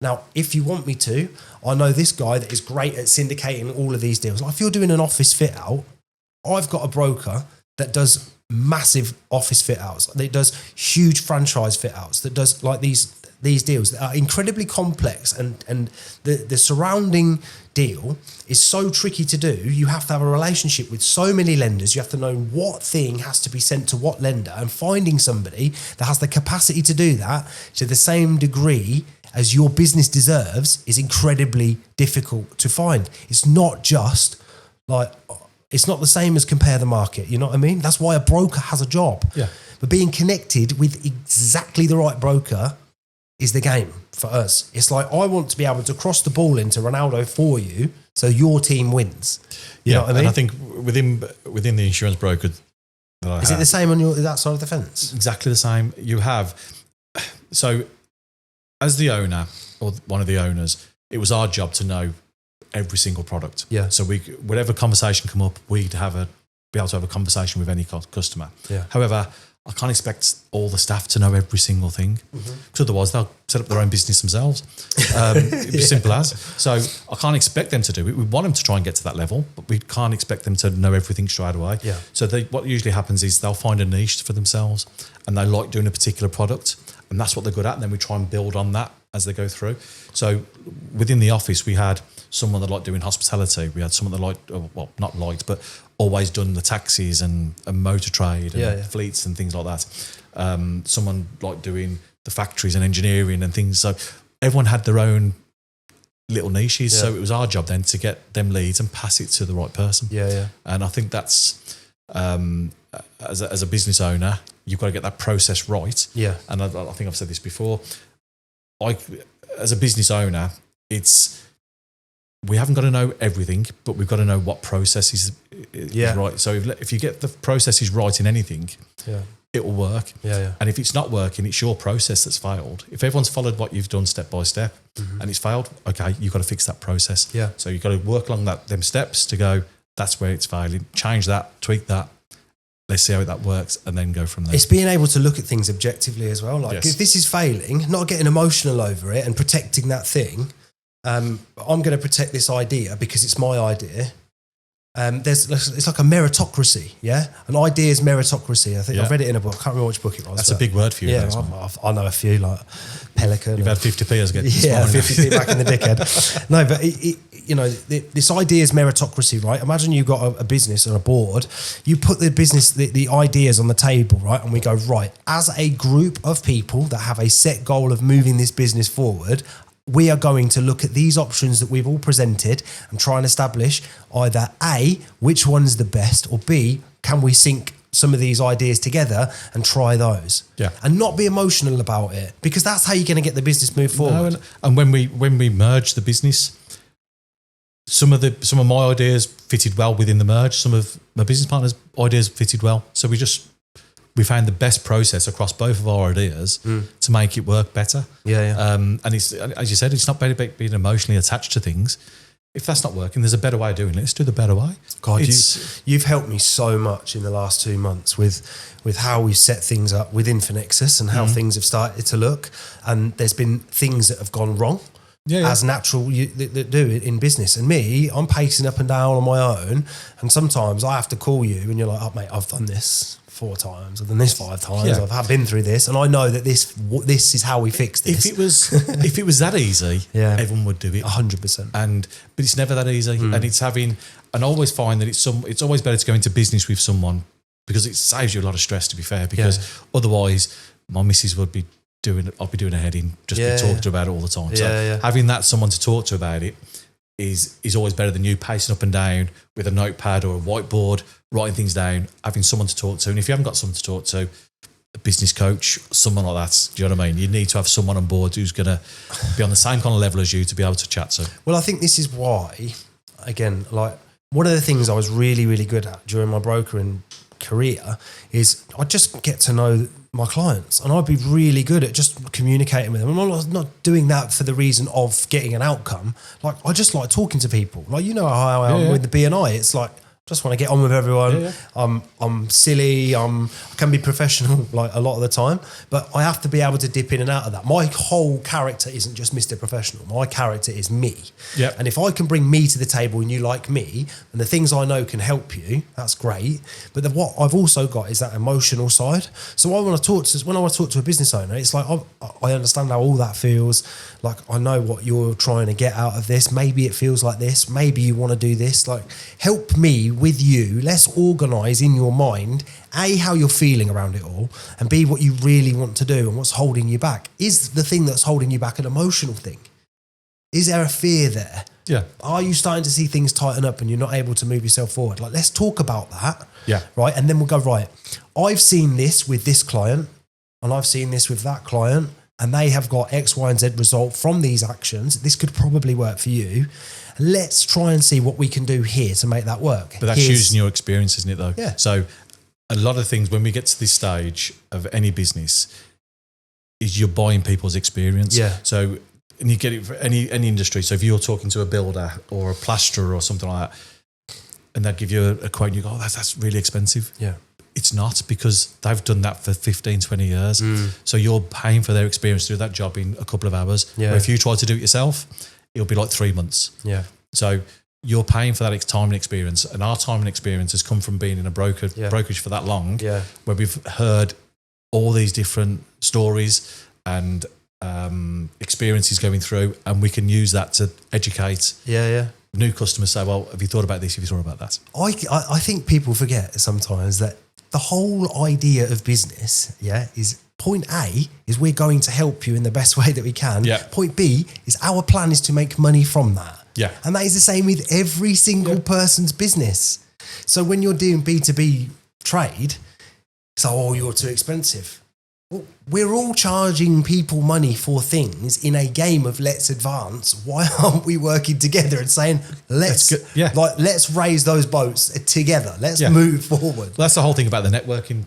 Now, if you want me to, I know this guy that is great at syndicating all of these deals. Like if you're doing an office fit out, I've got a broker that does massive office fit outs. That does huge franchise fit outs. That does like these deals that are incredibly complex, and the surrounding deal is so tricky to do. You have to have a relationship with so many lenders. You have to know what thing has to be sent to what lender, and finding somebody that has the capacity to do that to the same degree as your business deserves is incredibly difficult to find. It's not just like, it's not the same as compare the market. You know what I mean? That's why a broker has a job. Yeah. But being connected with exactly the right broker is the game for us. It's like, I want to be able to cross the ball into Ronaldo for you so your team wins. You know what I mean? And I think within the insurance broker that I Is it the same on that side of the fence? Exactly the same. You have, so as the owner or one of the owners, it was our job to know every single product. Yeah. So whatever conversation come up, we'd be able to have a conversation with any customer. Yeah. However, I can't expect all the staff to know every single thing, because otherwise they'll set up their own business themselves. It'd be simple as. So I can't expect them to do it. We want them to try and get to that level, but we can't expect them to know everything straight away. Yeah. So what usually happens is they'll find a niche for themselves, and they like doing a particular product, and that's what they're good at. And then we try and build on that as they go through. So within the office, we had someone that liked doing hospitality. We had someone that liked, well, not liked, but always done the taxis and motor trade and fleets and things like that. Someone liked doing the factories and engineering and things. So everyone had their own little niches. Yeah. So it was our job then to get them leads and pass it to the right person. Yeah. And I think that's, as a business owner, you've got to get that process right. Yeah. And I think I've said this before. As a business owner, we haven't got to know everything, but we've got to know what process is right. So if you get the processes right in anything, it will work. Yeah. And if it's not working, it's your process that's failed. If everyone's followed what you've done step by step and it's failed, okay, you've got to fix that process. Yeah. So you've got to work along them steps to go, that's where it's failing. Change that, tweak that. Let's see how that works, and then go from there. It's being able to look at things objectively as well. Like Yes. if this is failing, not getting emotional over it and protecting that thing. I'm going to protect this idea because it's my idea. It's like a meritocracy, yeah? An idea is meritocracy. I think I've read it in a book. I can't remember which book it was. That's a big word for you. Yeah, I know a few, like Pelican. You've had 50p as good. Yeah, 50p back in the dickhead. No, but this idea is meritocracy, right? Imagine you've got a business or a board. You put the business, the ideas on the table, right? And we go, right, as a group of people that have a set goal of moving this business forward, we are going to look at these options that we've all presented and try and establish either A, which one's the best, or B, can we sync some of these ideas together and try those? Yeah. And not be emotional about it, because that's how you're going to get the business move forward. No, and when we merged the business, some of my ideas fitted well within the merge. Some of my business partners' ideas fitted well. So we found the best process across both of our ideas to make it work better. Yeah. And it's, as you said, it's not about being emotionally attached to things. If that's not working, there's a better way of doing it. Let's do the better way. God, you've helped me so much in the last 2 months with how we've set things up with Infinexus and how things have started to look. And there's been things that have gone wrong. As natural that do it in business. And me, I'm pacing up and down on my own. And sometimes I have to call you and you're like, oh, mate, I've done this 4 times. I've done this 5 times. Yeah. I've been through this. And I know that this is how we fix this. If it was that easy, everyone would do it. 100%. But it's never that easy. And it's and I always find that it's always better to go into business with someone, because it saves you a lot of stress, to be fair, because otherwise my missus would be I'll be doing a heading, just be talking to about it all the time. So having that someone to talk to about it is always better than you pacing up and down with a notepad or a whiteboard, writing things down, having someone to talk to. And if you haven't got someone to talk to, a business coach, someone like that, do you know what I mean? You need to have someone on board who's going to be on the same kind of level as you to be able to chat to. Well, I think this is why, again, like one of the things I was really, really good at during my brokering career is I just get to know my clients, and I'd be really good at just communicating with them. I'm not doing that for the reason of getting an outcome. Like, I just like talking to people. Like, you know how I am with the B&I. It's like, just want to get on with everyone. I'm silly. I can be professional like a lot of the time, but I have to be able to dip in and out of that. My whole character isn't just Mr. Professional. My character is me. And if I can bring me to the table and you like me and the things I know can help you, that's great. But what I've also got is that emotional side. So when I talk to a business owner, it's like I understand how all that feels. Like, I know what you're trying to get out of this. Maybe it feels like this. Maybe you want to do this. Like, help me with you. Let's organise in your mind, A, how you're feeling around it all, and B, what you really want to do and what's holding you back. Is the thing that's holding you back an emotional thing? Is there a fear there? Yeah. Are you starting to see things tighten up and you're not able to move yourself forward? Like, let's talk about that. Yeah. Right. And then we'll go, right, I've seen this with this client and I've seen this with that client, and they have got X, Y, and Z result from these actions. This could probably work for you. Let's try and see what we can do here to make that work. But that's using your experience, isn't it, though? Yeah. So a lot of things, when we get to this stage of any business, is you're buying people's experience. Yeah. So, and you get it for any industry. So if you're talking to a builder or a plasterer or something like that, and they give you a quote and you go, oh, that's really expensive. Yeah. It's not, because they've done that for 15, 20 years. So you're paying for their experience to do that job in a couple of hours. Yeah. Where if you try to do it yourself, it'll be like 3 months. Yeah. So you're paying for that time and experience. And our time and experience has come from being in a brokerage for that long, where we've heard all these different stories and experiences going through, and we can use that to educate new customers. Say, well, have you thought about this? Have you thought about that? I think people forget sometimes that the whole idea of business, is point A is we're going to help you in the best way that we can. Yeah. Point B is our plan is to make money from that. Yeah. And that is the same with every single person's business. So when you're doing B2B trade, so, you're too expensive. Well, we're all charging people money for things in a game of let's advance. Why aren't we working together and saying, let's raise those boats together. Let's move forward. Well, that's the whole thing about the networking.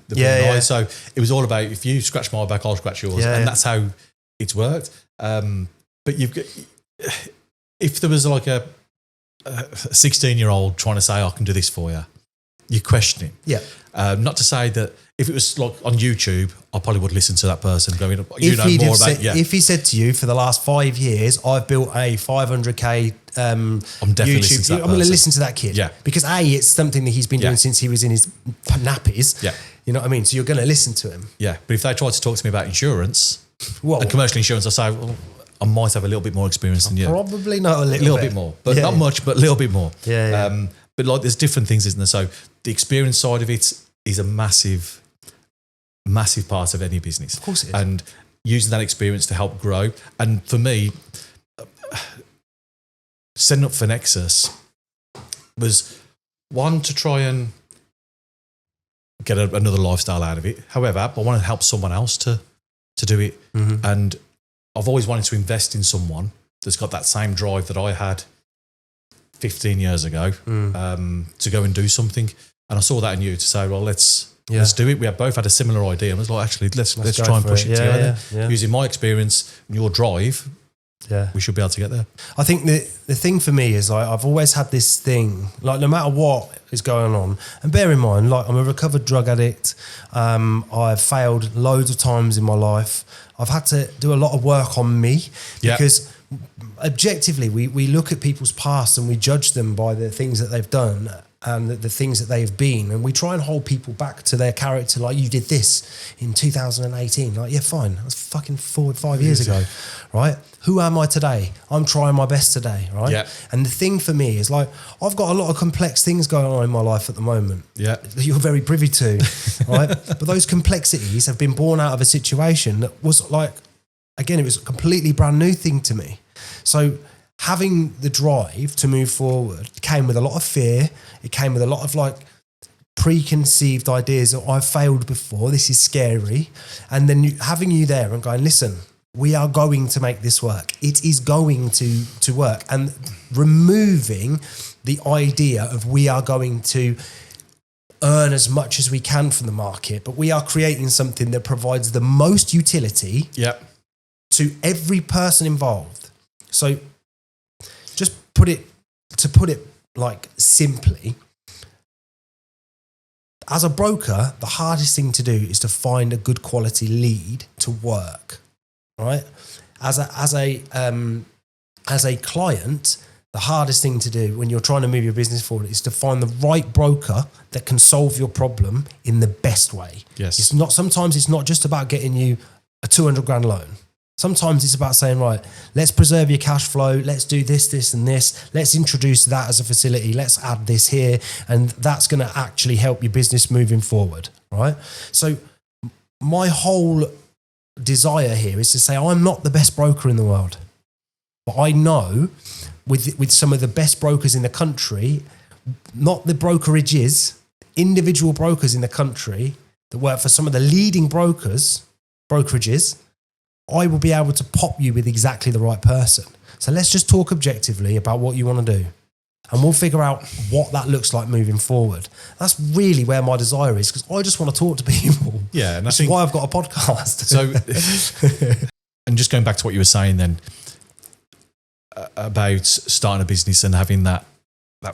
So it was all about, if you scratch my back, I'll scratch yours. And that's how it's worked. But you've got, if there was like a 16-year-old trying to say, I can do this for you, you're questioning. Yeah. Not to say that if it was like on YouTube, I probably would listen to that person going, you know more about it. If he said to you, for the last 5 years, I've built a 500K I'm definitely YouTube, I'm going to listen to that kid. Yeah. Because A, it's something that he's been doing since he was in his nappies. Yeah. You know what I mean? So you're going to listen to him. Yeah. But if they tried to talk to me about insurance and commercial insurance, I say, well, I might have a little bit more experience than you. Probably not a little bit more. But not much, but a little bit more. Yeah. But like, there's different things, isn't there? So the experience side of it is a massive part of any business. Of course it is. And using that experience to help grow. And for me, setting up for Nexus was one, to try and get another lifestyle out of it. However, I want to help someone else to do it. Mm-hmm. And I've always wanted to invest in someone that's got that same drive that I had 15 years ago to go and do something. And I saw that in you to say, well, let's do it. We have both had a similar idea. And I was like, actually, let's try and push it together. Yeah. Using my experience and your drive, we should be able to get there. I think the thing for me is, like, I've always had this thing, like, no matter what is going on, and bear in mind, like, I'm a recovered drug addict. I've failed loads of times in my life. I've had to do a lot of work on me because objectively, we look at people's past and we judge them by the things that they've done. and the things that they've been. And we try and hold people back to their character. Like, you did this in 2018. Like, yeah, fine. That was fucking 4 or 5 years ago, right? Who am I today? I'm trying my best today, right? Yeah. And the thing for me is, like, I've got a lot of complex things going on in my life at the moment. Yeah. That you're very privy to, right? But those complexities have been born out of a situation that was like, again, it was a completely brand new thing to me. So having the drive to move forward came with a lot of fear. It came with a lot of like preconceived ideas that I've failed before. This is scary. And then having you there and going, listen, we are going to make this work. It is going to work. And removing the idea of we are going to earn as much as we can from the market, but we are creating something that provides the most utility to every person involved. So just put it like simply, as a broker, the hardest thing to do is to find a good quality lead to work, right? As a client, the hardest thing to do when you're trying to move your business forward is to find the right broker that can solve your problem in the best way. Yes. Sometimes it's not just about getting you a 200 grand loan. Sometimes it's about saying, right, let's preserve your cash flow. Let's do this, this, and this. Let's introduce that as a facility. Let's add this here. And that's going to actually help your business moving forward, right? So my whole desire here is to say, I'm not the best broker in the world, but I know with some of the best brokers in the country, not the brokerages, individual brokers in the country that work for some of the leading brokerages, I will be able to pop you with exactly the right person. So let's just talk objectively about what you want to do. And we'll figure out what that looks like moving forward. That's really where my desire is, because I just want to talk to people. Yeah. And that's why I've got a podcast. So, and just going back to what you were saying then about starting a business and having that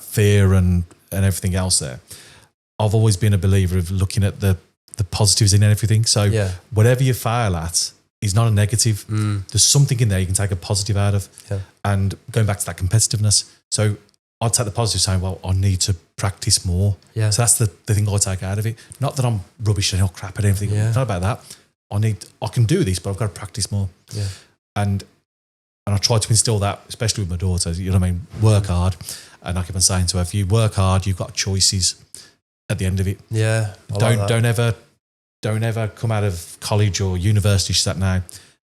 fear and everything else there. I've always been a believer of looking at the positives in everything. So whatever you fail at, is not a negative. There's something in there you can take a positive out of. Yeah. And going back to that competitiveness. So I'd take the positive saying, well, I need to practice more. Yeah. So that's the thing I take out of it. Not that I'm rubbish and crap at anything. Yeah. It's not about that. I can do this, but I've got to practice more. Yeah. And I try to instill that, especially with my daughter, you know what I mean? Work hard. And I keep on saying to her, if you work hard, you've got choices at the end of it. Yeah. Don't ever come out of college or university, she's at now,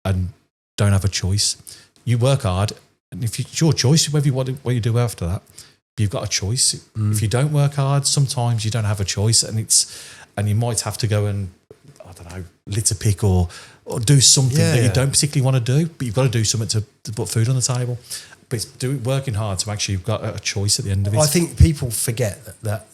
and don't have a choice. You work hard, and if it's your choice, what you do after that, you've got a choice. If you don't work hard, sometimes you don't have a choice, and you might have to go and, I don't know, litter pick or do something that you don't particularly want to do, but you've got to do something to put food on the table. But it's working hard to actually you've got a choice at the end of it. I think people forget that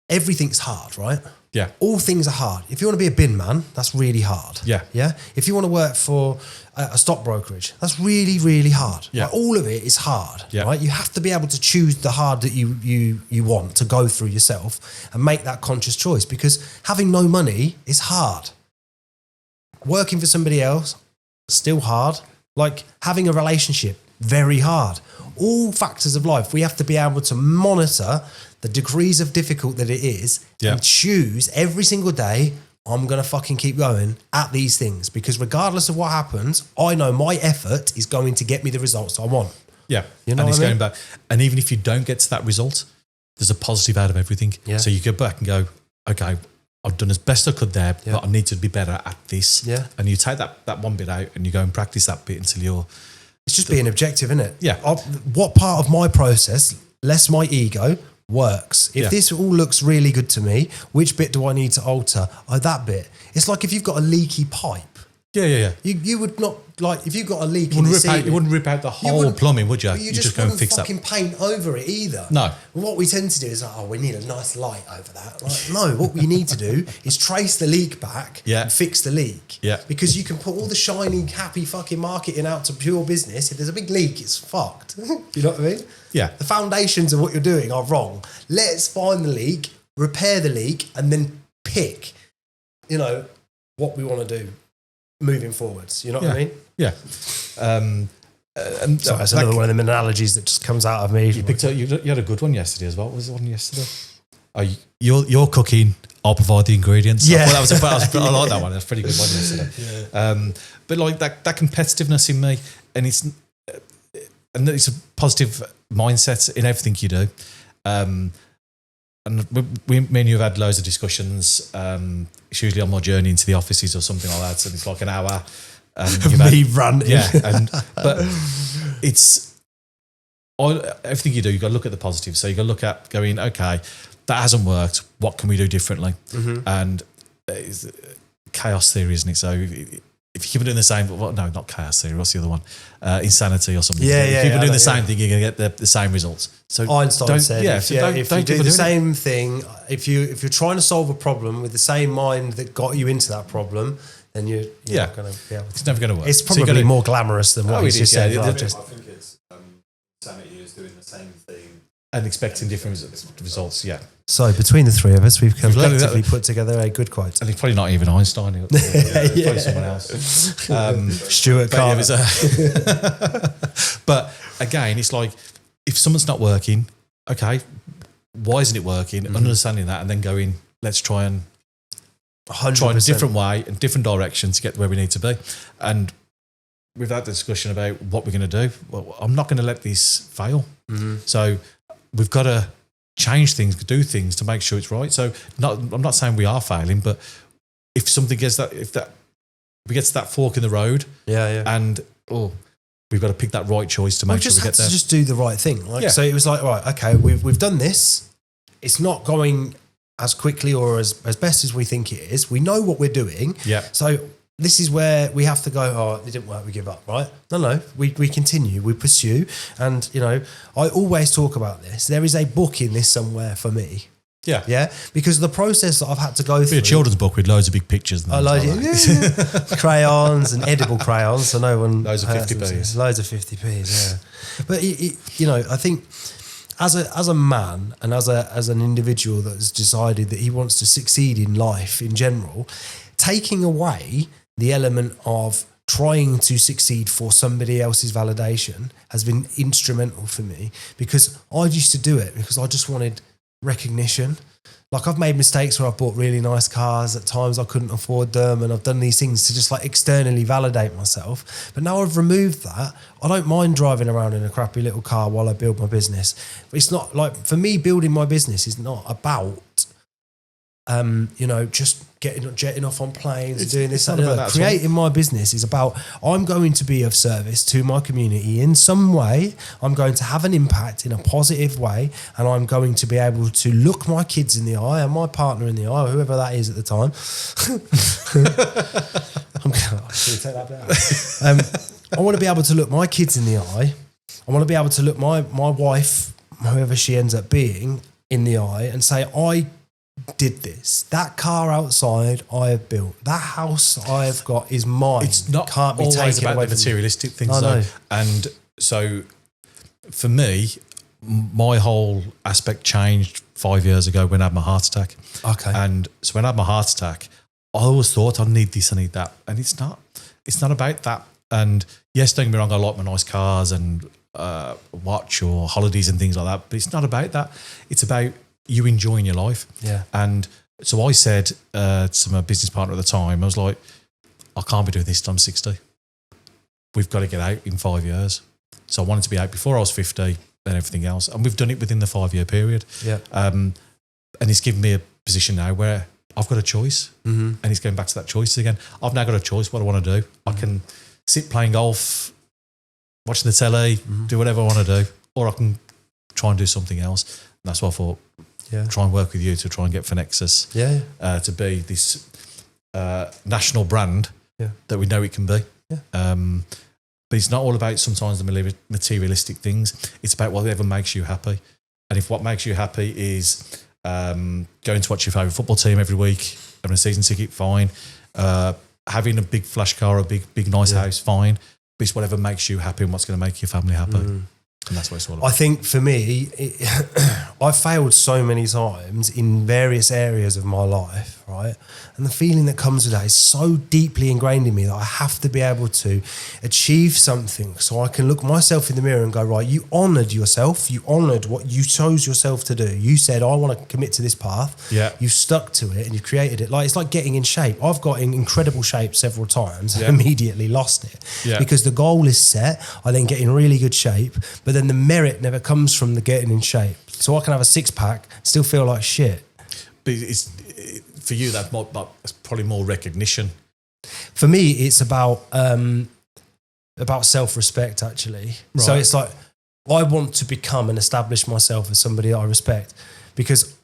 everything's hard, right? Yeah. All things are hard. If you want to be a bin man, that's really hard. Yeah. Yeah. If you want to work for a stock brokerage, that's really, really hard. Yeah. Like, all of it is hard. Yeah. Right. You have to be able to choose the hard that you want to go through yourself and make that conscious choice, because having no money is hard. Working for somebody else, still hard. Like having a relationship, very hard. All factors of life, we have to be able to monitor the degrees of difficult that it is and choose every single day, I'm going to fucking keep going at these things, because regardless of what happens, I know my effort is going to get me the results I want. Yeah. You know, and it's going back. And even if you don't get to that result, there's a positive out of everything. Yeah. So you go back and go, okay, I've done as best I could there, but I need to be better at this. Yeah. And you take that one bit out and you go and practice that bit until you're... It's just being objective, isn't it? Yeah. What part of my process, less my ego, works? If this all looks really good to me, which bit do I need to alter? Oh, that bit. It's like if you've got a leaky pipe. Yeah. You would not, like, if you've got a leak you wouldn't rip out the whole plumbing, would you? You just go and fix that. You wouldn't fucking paint over it either. No. What we tend to do is, we need a nice light over that. Like, no, what we need to do is trace the leak back and fix the leak. Yeah. Because you can put all the shiny, happy fucking marketing out to pure business. If there's a big leak, it's fucked. You know what I mean? Yeah. The foundations of what you're doing are wrong. Let's find the leak, repair the leak, and then pick, what we want to do moving forwards. You know what I mean? Yeah. And So that's another one of them analogies that just comes out of me. You picked up. You had a good one yesterday as well. What was the one yesterday? Oh, you're cooking. I'll provide the ingredients. Yeah. I like that one. That's a pretty good one yesterday. Yeah. But like that competitiveness in me, and it's a positive mindset in everything you do. And me and you have had loads of discussions. It's usually on my journey into the offices or something like that. So it's like an hour. Me ranting. Yeah, but it's everything you do. You got to look at the positive. So you got to look at going, okay, that hasn't worked. What can we do differently? Mm-hmm. And it's chaos theory, isn't it? So if you keep doing the same, well, no, not chaos theory. What's the other one? Insanity or something. Yeah, if you keep doing the same thing, you're going to get the same results. So Einstein said, if you do the same thing, if you're trying to solve a problem with the same mind that got you into that problem, then you're not going to be able to. It's never going to work. It's probably more glamorous than what he's just said. I think it's insanity is doing the same thing and expecting different results. Yeah. So between the three of us, we've collectively put together a good quote. And it's probably not even Einstein. Probably someone else. Stuart Carter. But again, it's like if someone's not working, okay, why isn't it working? Mm-hmm. Understanding that and then going, let's try and 100%. try in a different way and different direction to get where we need to be. And we've had the discussion about what we're going to do. Well, I'm not going to let this fail. Mm-hmm. So we've got to change things, do things to make sure it's right. So I'm not saying we are failing, but if something gets we get to that fork in the road, and we've got to pick that right choice to make sure we get there. Just do the right thing. So it was like, right, okay, we've done this. It's not going as quickly or as best as we think it is. We know what we're doing. Yeah. So this is where we have to go, oh, it didn't work, we give up, right? No, we continue, we pursue. And, I always talk about this. There is a book in this somewhere for me. Yeah. Yeah. Because of the process that I've had to go through. A children's book with loads of big pictures. Crayons and edible crayons. So no one. Loads of 50p's. Loads of 50p's, yeah. But, I think as a man and as an individual that has decided that he wants to succeed in life in general, taking away the element of trying to succeed for somebody else's validation has been instrumental for me, because I used to do it because I just wanted recognition. Like, I've made mistakes where I've bought really nice cars. At times I couldn't afford them, and I've done these things to just like externally validate myself. But now I've removed that. I don't mind driving around in a crappy little car while I build my business. But it's not like, for me, building my business is not about just jetting off on planes and doing this. Creating my business is about, I'm going to be of service to my community in some way. I'm going to have an impact in a positive way, and I'm going to be able to look my kids in the eye and my partner in the eye, or whoever that is at the time. Should we take that down? I want to be able to look my kids in the eye. I want to be able to look my wife, whoever she ends up being, in the eye and say, I did this. That car outside I have built. That house I have got is mine. It's not can't be always taken about away the materialistic things, I though. know. And so for me, my whole aspect changed 5 years ago when I had my heart attack. Okay. And so when I had my heart attack, I always thought I need this, I need that. And it's not about that. And yes, don't get me wrong, I like my nice cars and watch or holidays and things like that, but it's not about that. It's about you enjoying your life. Yeah. And so I said to my business partner at the time, I was like, I can't be doing this till I'm 60. We've got to get out in 5 years. So I wanted to be out before I was 50 and everything else. And we've done it within the 5 year period. Yeah. And it's given me a position now where I've got a choice. Mm-hmm. And it's going back to that choice again. I've now got a choice what I want to do. Mm-hmm. I can sit playing golf, watching the telly, do whatever I want to do, or I can try and do something else. And that's what I thought. Yeah. Try and work with you to try and get Phonexus to be this national brand that we know it can be. Yeah. But it's not all about sometimes the materialistic things. It's about whatever makes you happy. And if what makes you happy is going to watch your favourite football team every week, having a season ticket, fine. Having a big flash car, a big nice house, fine. But it's whatever makes you happy and what's going to make your family happy. And that's what it's all about. I think for me, I failed so many times in various areas of my life, right? And the feeling that comes with that is so deeply ingrained in me that I have to be able to achieve something so I can look myself in the mirror and go, right, you honoured yourself. You honoured what you chose yourself to do. You said, I want to commit to this path. Yeah. You've stuck to it and you've created it. Like, it's like getting in shape. I've got in incredible shape several times and immediately lost it because the goal is set. I then get in really good shape, but then the merit never comes from the getting in shape. So I can have a six pack, still feel like shit. But for you, that's probably more recognition. For me, it's about self-respect, actually. Right. So it's like I want to become and establish myself as somebody that I respect, because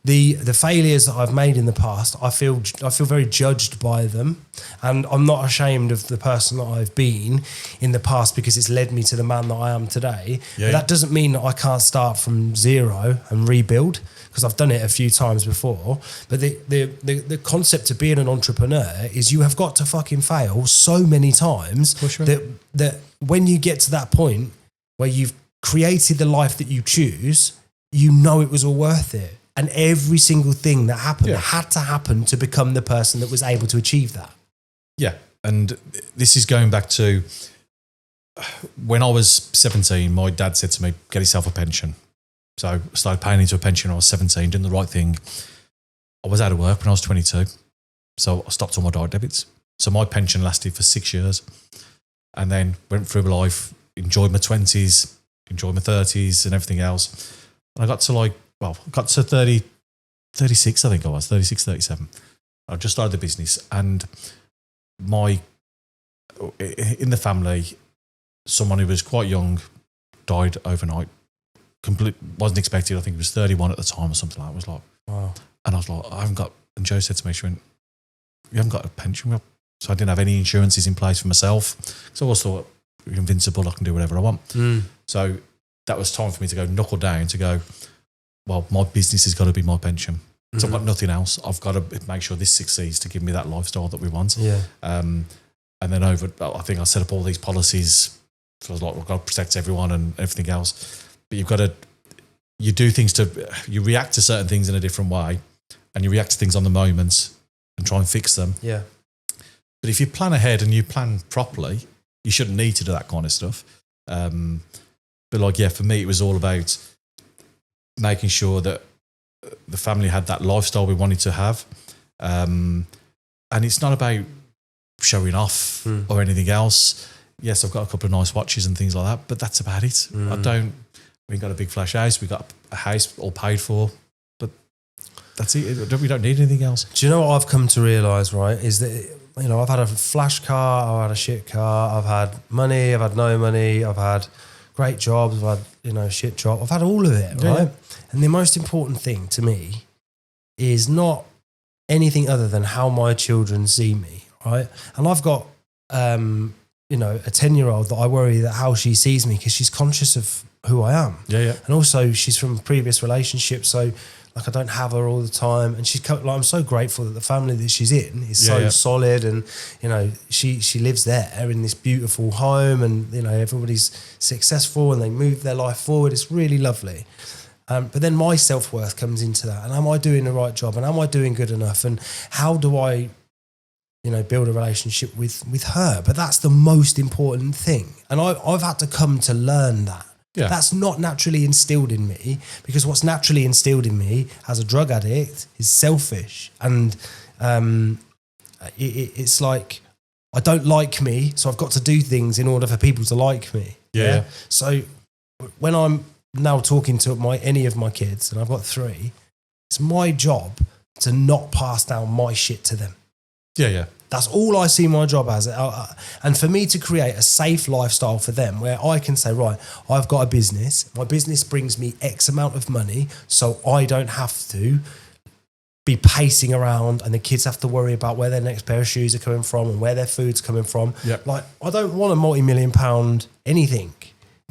the failures that I've made in the past, I feel very judged by them, and I'm not ashamed of the person that I've been in the past because it's led me to the man that I am today. Yeah. But that doesn't mean that I can't start from zero and rebuild, because I've done it a few times before. But the concept of being an entrepreneur is you have got to fucking fail so many times that when you get to that point where you've created the life that you choose, you know it was all worth it. And every single thing that happened had to happen to become the person that was able to achieve that. Yeah. And this is going back to when I was 17, my dad said to me, get yourself a pension. So I started paying into a pension when I was 17, doing the right thing. I was out of work when I was 22. So I stopped all my direct debits. So my pension lasted for 6 years, and then went through life, enjoyed my 20s, enjoyed my 30s and everything else. And I got to 36, I think I was, 36, 37. I just started the business, and in the family, someone who was quite young died overnight. Wasn't expected. I think he was 31 at the time or something like that. I was like, wow. And I was like, I haven't got, and Joe said to me, she went, you haven't got a pension? So I didn't have any insurances in place for myself. So I always thought, you're invincible, I can do whatever I want. So that was time for me to go knuckle down to go, well, my business has got to be my pension. So I've got nothing else. I've got to make sure this succeeds to give me that lifestyle that we want. Yeah. And then I think I set up all these policies. So I was like, we've got to protect everyone and everything else. But you do things you react to certain things in a different way, and you react to things on the moment and try and fix them. Yeah. But if you plan ahead and you plan properly, you shouldn't need to do that kind of stuff. But for me, it was all about making sure that the family had that lifestyle we wanted to have. And it's not about showing off or anything else. Yes, I've got a couple of nice watches and things like that, but that's about it. We got a big flash house. We got a house all paid for, but that's it. We don't need anything else. Do you know what I've come to realise, right, is that, I've had a flash car, I've had a shit car, I've had money, I've had no money, I've had great jobs, I've had, a shit job. I've had all of it, right? Yeah. And the most important thing to me is not anything other than how my children see me, right? And I've got, a 10-year-old that I worry that how she sees me, because she's conscious of who I am. Yeah, yeah. And also she's from previous relationships, so I don't have her all the time, and I'm so grateful that the family that she's in is so solid, and she lives there in this beautiful home, and everybody's successful and they move their life forward. It's really lovely. But then my self-worth comes into that, and am I doing the right job, and am I doing good enough, and how do I build a relationship with her? But that's the most important thing, and I've had to come to learn that. Yeah. That's not naturally instilled in me, because what's naturally instilled in me as a drug addict is selfish. And it's like, I don't like me, so I've got to do things in order for people to like me. Yeah. So when I'm now talking to any of my kids, and I've got 3, it's my job to not pass down my shit to them. Yeah, yeah. That's all I see my job as. And for me to create a safe lifestyle for them, where I can say, right, I've got a business. My business brings me X amount of money, so I don't have to be pacing around and the kids have to worry about where their next pair of shoes are coming from and where their food's coming from. Yep. I don't want a multi-million pound anything.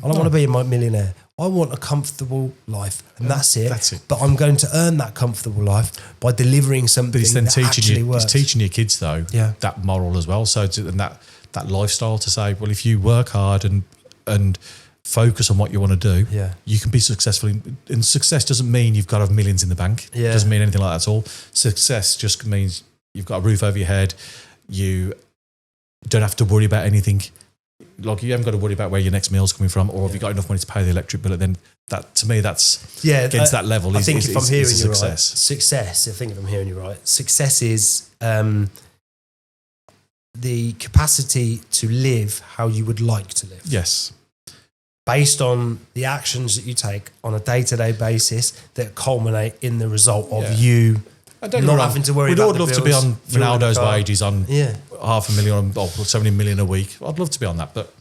I don't want to be a millionaire. I want a comfortable life, and that's it. That's it. But I'm going to earn that comfortable life by delivering something that actually works. It's teaching your kids, though, that moral as well. So that lifestyle to say, well, if you work hard and focus on what you want to do, Yeah. you can be successful. And success doesn't mean you've got to have millions in the bank. Yeah. It doesn't mean anything like that at all. Success just means you've got a roof over your head. You don't have to worry about anything. Like you haven't got to worry about where your next meal's coming from, or have you got enough money to pay the electric bill? And then that, to me, that's against that level. I think if I'm hearing you right, success. I think if I'm hearing you right, success is the capacity to live how you would like to live. Yes. Based on the actions that you take on a day-to-day basis that culminate in the result of you not having to worry about the bills. We'd all love to be on Ronaldo's wages on Yeah. $500,000 or 70 million a week. I'd love to be on that, but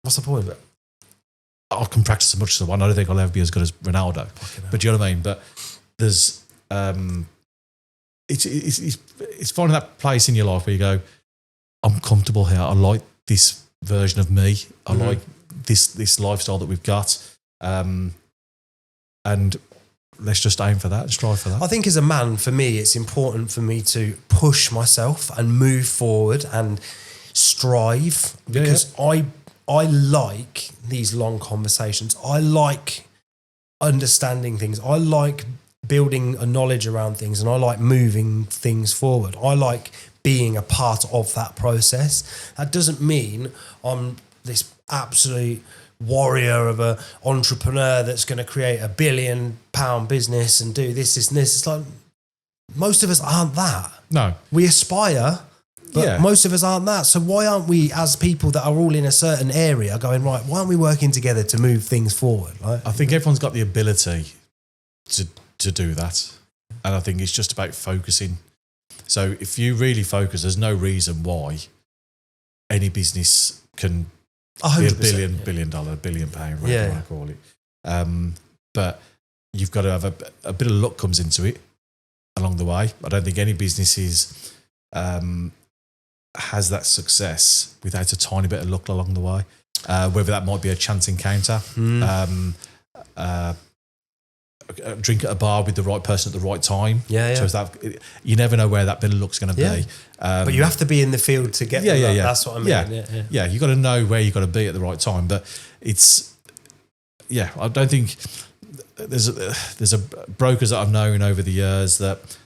What's the point? I can practice as much as I want. I don't think I'll ever be as good as Ronaldo. But do you know what I mean? But there's it's finding that place in your life where you go, I'm comfortable here. I like this version of me. I like this lifestyle that we've got. And let's just aim for that, strive for that. I think as a man, for me, it's important for me to push myself and move forward and strive because I like these long conversations. I like understanding things. I like building a knowledge around things, and I like moving things forward. I like being a part of that process. That doesn't mean I'm this absolute warrior of an entrepreneur that's going to create £1 billion business and do this and this. It's like most of us aren't that. No. We aspire, but most of us aren't that. So why aren't we, as people that are all in a certain area, going, right, why aren't we working together to move things forward? Right? I think everyone's got the ability to do that. And I think it's just about focusing. So if you really focus, there's no reason why any business can 100%, be a billion dollar, £1 billion, whatever you want to call it. But you've got to have a bit of luck comes into it along the way. I don't think any business has that success without a tiny bit of luck along the way. Whether that might be a chance encounter, a drink at a bar with the right person at the right time. So that you never know where that bit of luck's going to be. But you have to be in the field to get that. That's what I mean. Yeah, you got to know where you got to be at the right time. But it's I don't think there's a brokers that I've known over the years that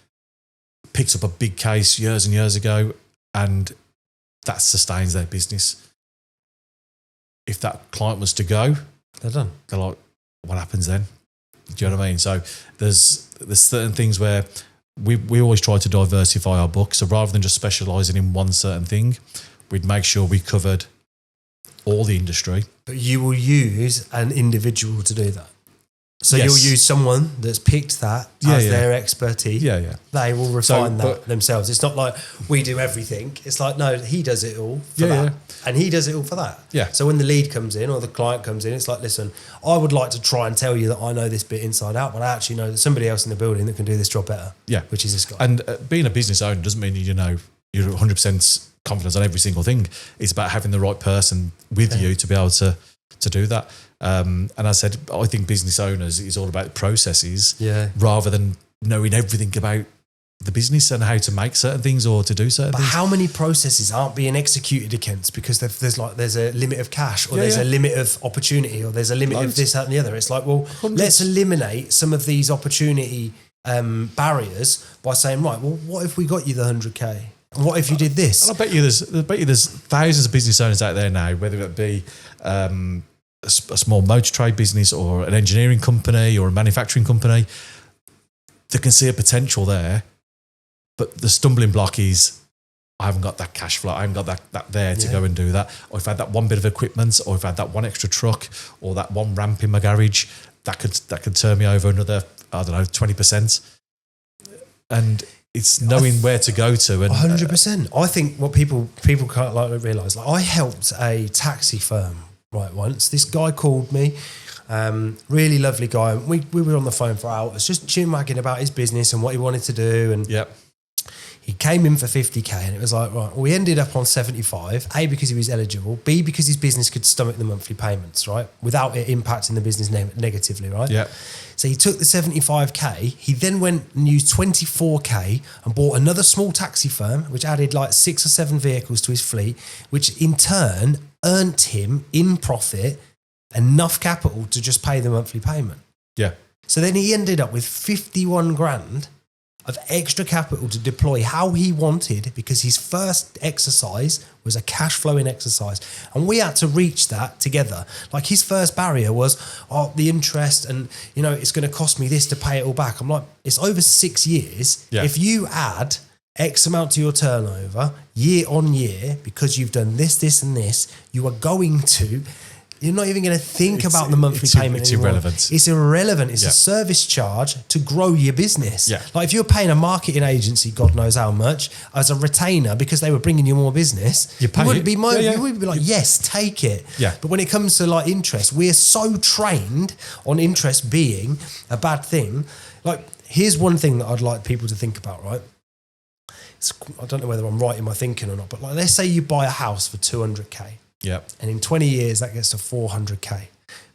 picks up a big case years and years ago, and that sustains their business. If that client was to go, they're done. They're like, what happens then? Do you know what I mean? So there's certain things where we always try to diversify our book. So rather than just specialising in one certain thing, we'd make sure we covered all the industry. But you will use an individual to do that. So you'll use someone that's picked that as their expertise. They will refine that themselves. It's not like we do everything. It's like, no, he does it all for that. And he does it all for that. So when the lead comes in or the client comes in, it's like, listen, I would like to try and tell you that I know this bit inside out, but I actually know that somebody else in the building that can do this job better. Which is this guy. And being a business owner doesn't mean you're 100% confidence on every single thing. It's about having the right person with you to be able to do that. And I said, I think business owners is all about processes rather than knowing everything about the business and how to make certain things or to do certain things. But how many processes aren't being executed against because there's a limit of cash or there's a limit of opportunity or there's a limit of this, that and the other. It's like, well, let's eliminate some of these opportunity barriers by saying, right, well, what if we got you the 100K? And what if you did this? And I bet you there's thousands of business owners out there now, whether it be a small motor trade business or an engineering company or a manufacturing company, they can see a potential there, but the stumbling block is I haven't got that cash flow, I haven't got that there to go and do that, or if I had that one bit of equipment, or if I had that one extra truck or that one ramp in my garage, that could turn me over another, 20%. And it's knowing where to go to. And 100%. I think what people can't like realise, like I helped a taxi firm once. This guy called me, really lovely guy. We were on the phone for hours, just chin-wagging about his business and what he wanted to do. And he came in for 50K, and it was like, right, we ended up on 75, A, because he was eligible, B, because his business could stomach the monthly payments, right, without it impacting the business negatively, right? So he took the 75K, he then went and used 24K and bought another small taxi firm, which added like 6 or 7 vehicles to his fleet, which in turn earned him in profit enough capital to just pay the monthly payment. Yeah. So then he ended up with 51 grand of extra capital to deploy how he wanted, because his first exercise was a cash flowing exercise. And we had to reach that together. Like, his first barrier was, the interest, and, it's going to cost me this to pay it all back. I'm like, it's over 6 years. Yeah. If you add X amount to your turnover year on year, because you've done this, and this, you are going to... You're not even going to think about the monthly payment it's anymore. irrelevant. It's irrelevant. It's Yeah. a service charge to grow your business. Yeah. Like, if you're paying a marketing agency, God knows how much, as a retainer because they were bringing you more business, You pay wouldn't it. be you would be like, yes, take it. Yeah. But when it comes to like interest, we're so trained on interest being a bad thing. Like, here's one thing that I'd like people to think about, right? I don't know whether I'm right in my thinking or not, but like, let's say you buy a house for 200k. Yeah. And in 20 years, that gets to 400k.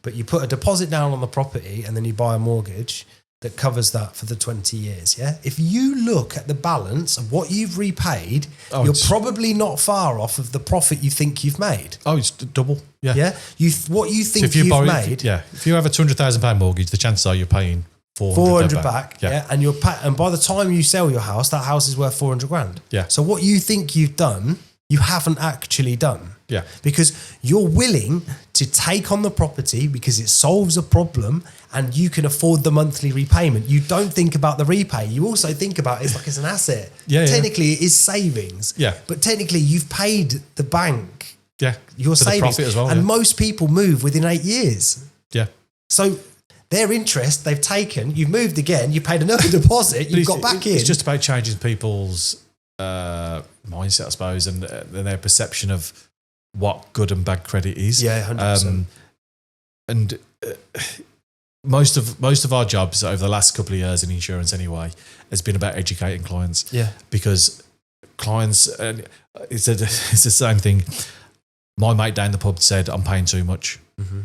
But you put a deposit down on the property and then you buy a mortgage that covers that for the 20 years. Yeah. If you look at the balance of what you've repaid, you're probably not far off of the profit you think you've made. Oh, it's double. Yeah. Yeah. What you think if you you've made. Yeah. If you have a £200,000 mortgage, the chances are you're paying 400 back. Yeah. And by the time you sell your house, that house is worth 400 grand. Yeah. So what you think you've done, you haven't actually done. Yeah. Because you're willing to take on the property because it solves a problem and you can afford the monthly repayment. You don't think about the repay. You also think about it's like it's an asset. Yeah. Technically, it is savings. Yeah. But technically, you've paid the bank. Yeah. Your For savings. the profit as well. And most people move within 8 years. Yeah. So their interest they've taken, you've moved again, you paid another deposit, you've got back in. It's just about changing people's mindset, I suppose, and their perception of what good and bad credit is. Yeah, 100%. And most of our jobs over the last couple of years in insurance, anyway, has been about educating clients. Yeah, because clients, it's the same thing. My mate down the pub said, "I'm paying too much." Mm-hmm.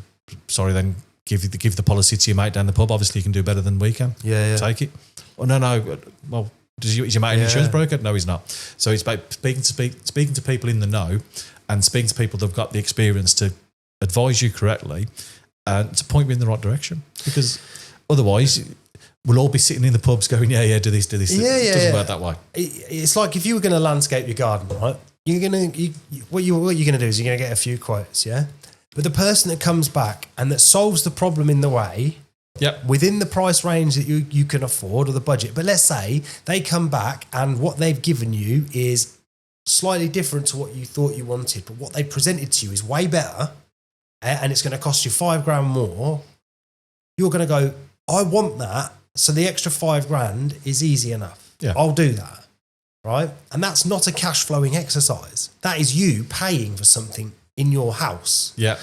Sorry, then give the policy to your mate down the pub. Obviously, you can do better than we can. Yeah. Take it. Oh no. Well, is your mate an insurance broker? No, he's not. So it's about speaking to people in the know and speaking to people that've got the experience to advise you correctly and to point you in the right direction. Because otherwise, we'll all be sitting in the pubs going, yeah, do this. It doesn't work that way. It's like if you were going to landscape your garden, right? What you're going to do is you're going to get a few quotes, yeah? But the person that comes back and that solves the problem in the way, within the price range that you can afford or the budget. But let's say they come back and what they've given you is slightly different to what you thought you wanted, but what they presented to you is way better and it's going to cost you £5,000 more. You're going to go, I want that. So the extra £5,000 is easy enough. Yeah. I'll do that. Right. And that's not a cash flowing exercise. That is you paying for something in your house. Yeah.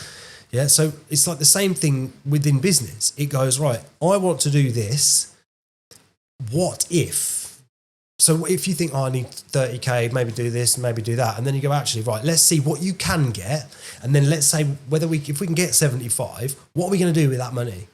Yeah. So it's like the same thing within business. It goes, right, I want to do this. What if? So if you think, I need 30k, maybe do this, maybe do that. And then you go, actually, right, let's see what you can get. And then let's say if we can get 75, what are we going to do with that money?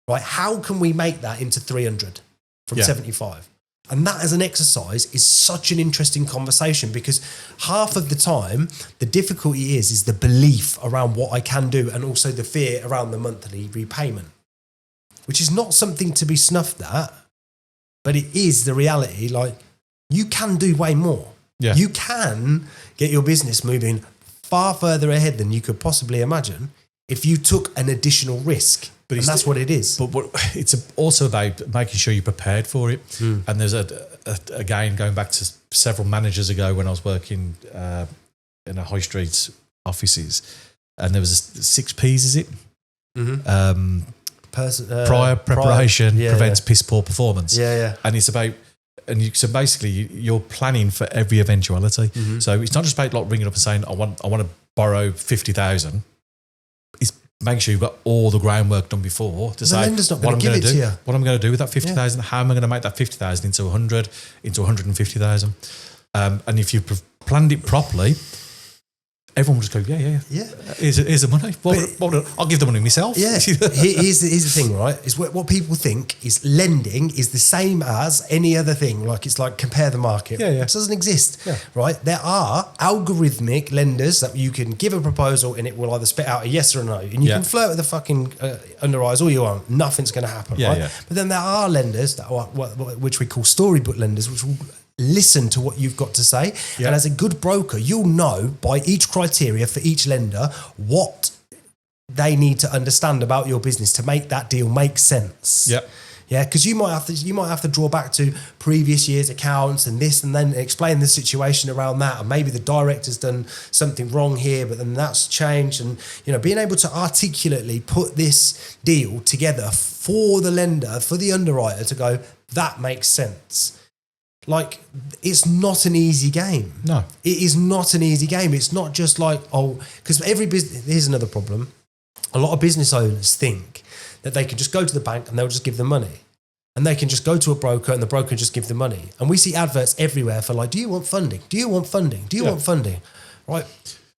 Right? How can we make that into 300 from 75? And that as an exercise is such an interesting conversation because half of the time, the difficulty is the belief around what I can do and also the fear around the monthly repayment, which is not something to be snuffed at, but it is the reality. Like, you can do way more. Yeah. You can get your business moving far further ahead than you could possibly imagine if you took an additional risk. But that's what it is. But it's also about making sure you're prepared for it. Mm. And there's again, going back to several managers ago when I was working in a high street offices, and there was 6 P's, is it? Mm-hmm. Prior preparation prevents piss poor performance. Yeah. And it's about, so basically you're planning for every eventuality. Mm-hmm. So it's not just about like ringing up and saying, I want to borrow 50,000. It's making sure you've got all the groundwork done before to say what I'm going to do. What I'm going to do with that 50,000. How am I going to make that 50,000 into 100, into 150,000? And if you've planned it properly, everyone would just go, yeah. Here's the money. I'll give the money myself. Yeah. Here's the thing, right? Is what people think is lending is the same as any other thing. Like it's like compare the market. Yeah. It doesn't exist, Yeah. right? There are algorithmic lenders that you can give a proposal and it will either spit out a yes or a no. And you can flirt with the fucking underwriters all you want. Nothing's going to happen, right? Yeah. But then there are lenders that are which we call storybook lenders, which will listen to what you've got to say. Yeah. And as a good broker, you'll know by each criteria for each lender what they need to understand about your business to make that deal make sense. Yeah. Yeah, because you might have to draw back to previous year's accounts and this, and then explain the situation around that. And maybe the director's done something wrong here, but then that's changed. And being able to articulately put this deal together for the lender, for the underwriter to go, that makes sense. Like, it's not an easy game. No. It is not an easy game. It's not just like, because every business, here's another problem. A lot of business owners think that they can just go to the bank and they'll just give them money. And they can just go to a broker and the broker just give them money. And we see adverts everywhere for like, do you want funding? Do you want funding? Do you want funding? Right.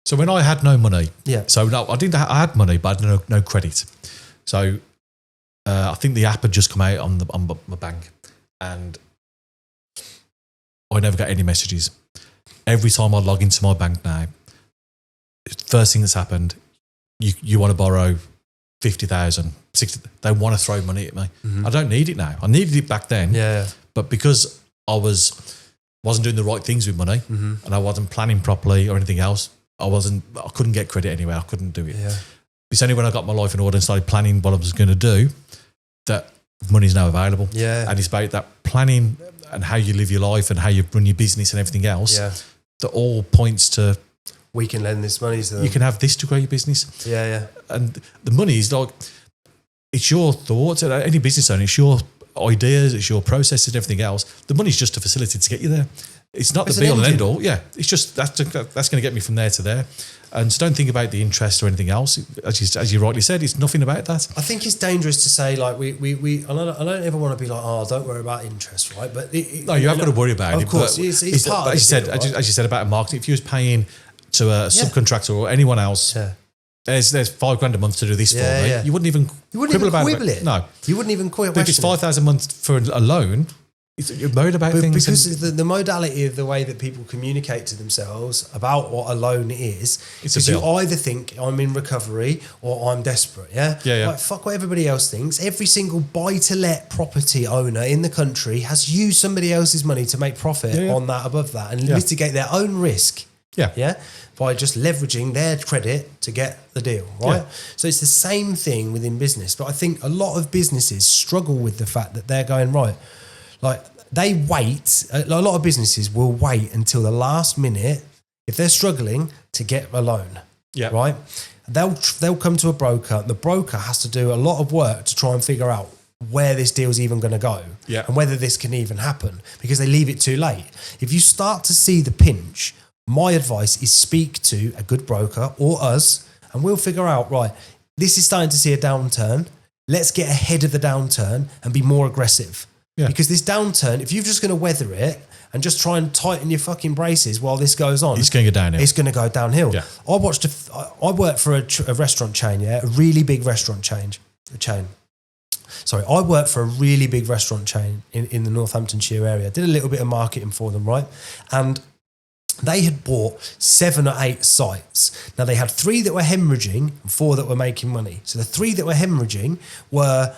So when I had no money, Yeah. So no, I had money, but I had no credit. So I think the app had just come out on my bank, and I never got any messages. Every time I log into my bank now, first thing that's happened, you want to borrow 50,000, 60. They want to throw money at me. Mm-hmm. I don't need it now. I needed it back then. Yeah. But because I wasn't doing the right things with money, Mm-hmm. and I wasn't planning properly or anything else, I couldn't get credit anyway. I couldn't do it. Yeah. It's only when I got my life in order and started planning what I was going to do that money's now available. Yeah. And it's about that planning and how you live your life and how you run your business and everything else. Yeah. That all points to, We can lend this money to them. you can have this to grow your business. Yeah. And the money is like, it's your thoughts. Any business owner, it's your ideas, it's your processes and everything else. The money's just a facility to get you there. It's not It's the be an all and engine. end all. Yeah, it's just that's going to get me from there to there. And so don't think about the interest or anything else. As you rightly said, it's nothing about that. I think it's dangerous to say like we I don't ever want to be like, don't worry about interest, right? But No, you have got to worry about it. Of course, but it's part of as you said, the deal, right? as you said about marketing, if you was paying to a subcontractor or anyone else, Yeah. there's $5,000 a month to do this for me. Yeah. You wouldn't even quibble it. No, You wouldn't even quibble but if it's $5,000 a month for a loan, you're worried about things. Because the modality of the way that people communicate to themselves about what a loan is, It's a because you bill. either think I'm in recovery or I'm desperate, yeah? Yeah. Like, fuck what everybody else thinks. Every single buy-to-let property owner in the country has used somebody else's money to make profit Yeah. on that, above that, and Yeah. mitigate their own risk. Yeah. Yeah. By just leveraging their credit to get the deal, right? Yeah. So it's the same thing within business. But I think a lot of businesses struggle with the fact that they're going, right, like they wait, a lot of businesses will wait until the last minute if they're struggling to get a loan, Yeah. right? They'll come to a broker, and the broker has to do a lot of work to try and figure out where this deal's even going to go, Yeah. and whether this can even happen, because they leave it too late. If you start to see the pinch, my advice is speak to a good broker or us, and we'll figure out, right, this is starting to see a downturn. Let's get ahead of the downturn and be more aggressive. Yeah. Because this downturn, if you're just going to weather it and just try and tighten your fucking braces while this goes on, It's going to go downhill. it's going to go downhill. Yeah. I worked for a restaurant chain, a really big restaurant chain. I worked for a really big restaurant chain in the Northamptonshire area. Did a little bit of marketing for them, right? And they had bought 7 or 8 sites. Now they had 3 that were hemorrhaging and 4 that were making money. So the 3 that were hemorrhaging were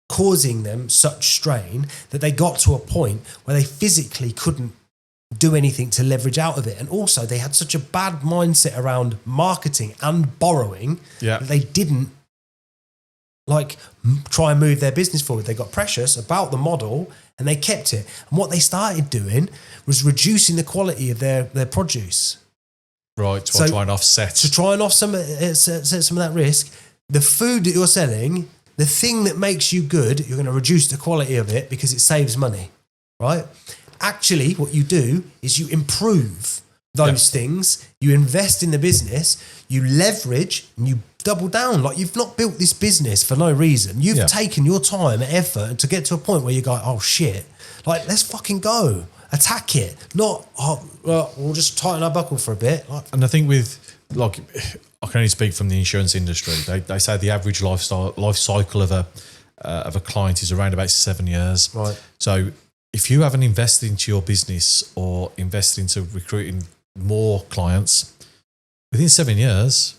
causing them such strain that they got to a point where they physically couldn't do anything to leverage out of it. And also they had such a bad mindset around marketing and borrowing Yeah. that they didn't try and move their business forward. They got precious about the model and they kept it. And what they started doing was reducing the quality of their produce. Right, to try and offset. To try and offset some of that risk, the food that you're selling, the thing that makes you good, you're going to reduce the quality of it because it saves money, right? Actually, what you do is you improve those things, you invest in the business, you leverage and you double down. Like, you've not built this business for no reason. You've taken your time and effort to get to a point where you go, oh shit, like, let's fucking go. attack it. Not, well, we'll just tighten our buckle for a bit. Like, And I think I can only speak from the insurance industry. They say the average life cycle of a client is around about 7 years. Right. So if you haven't invested into your business or invested into recruiting more clients, within 7 years,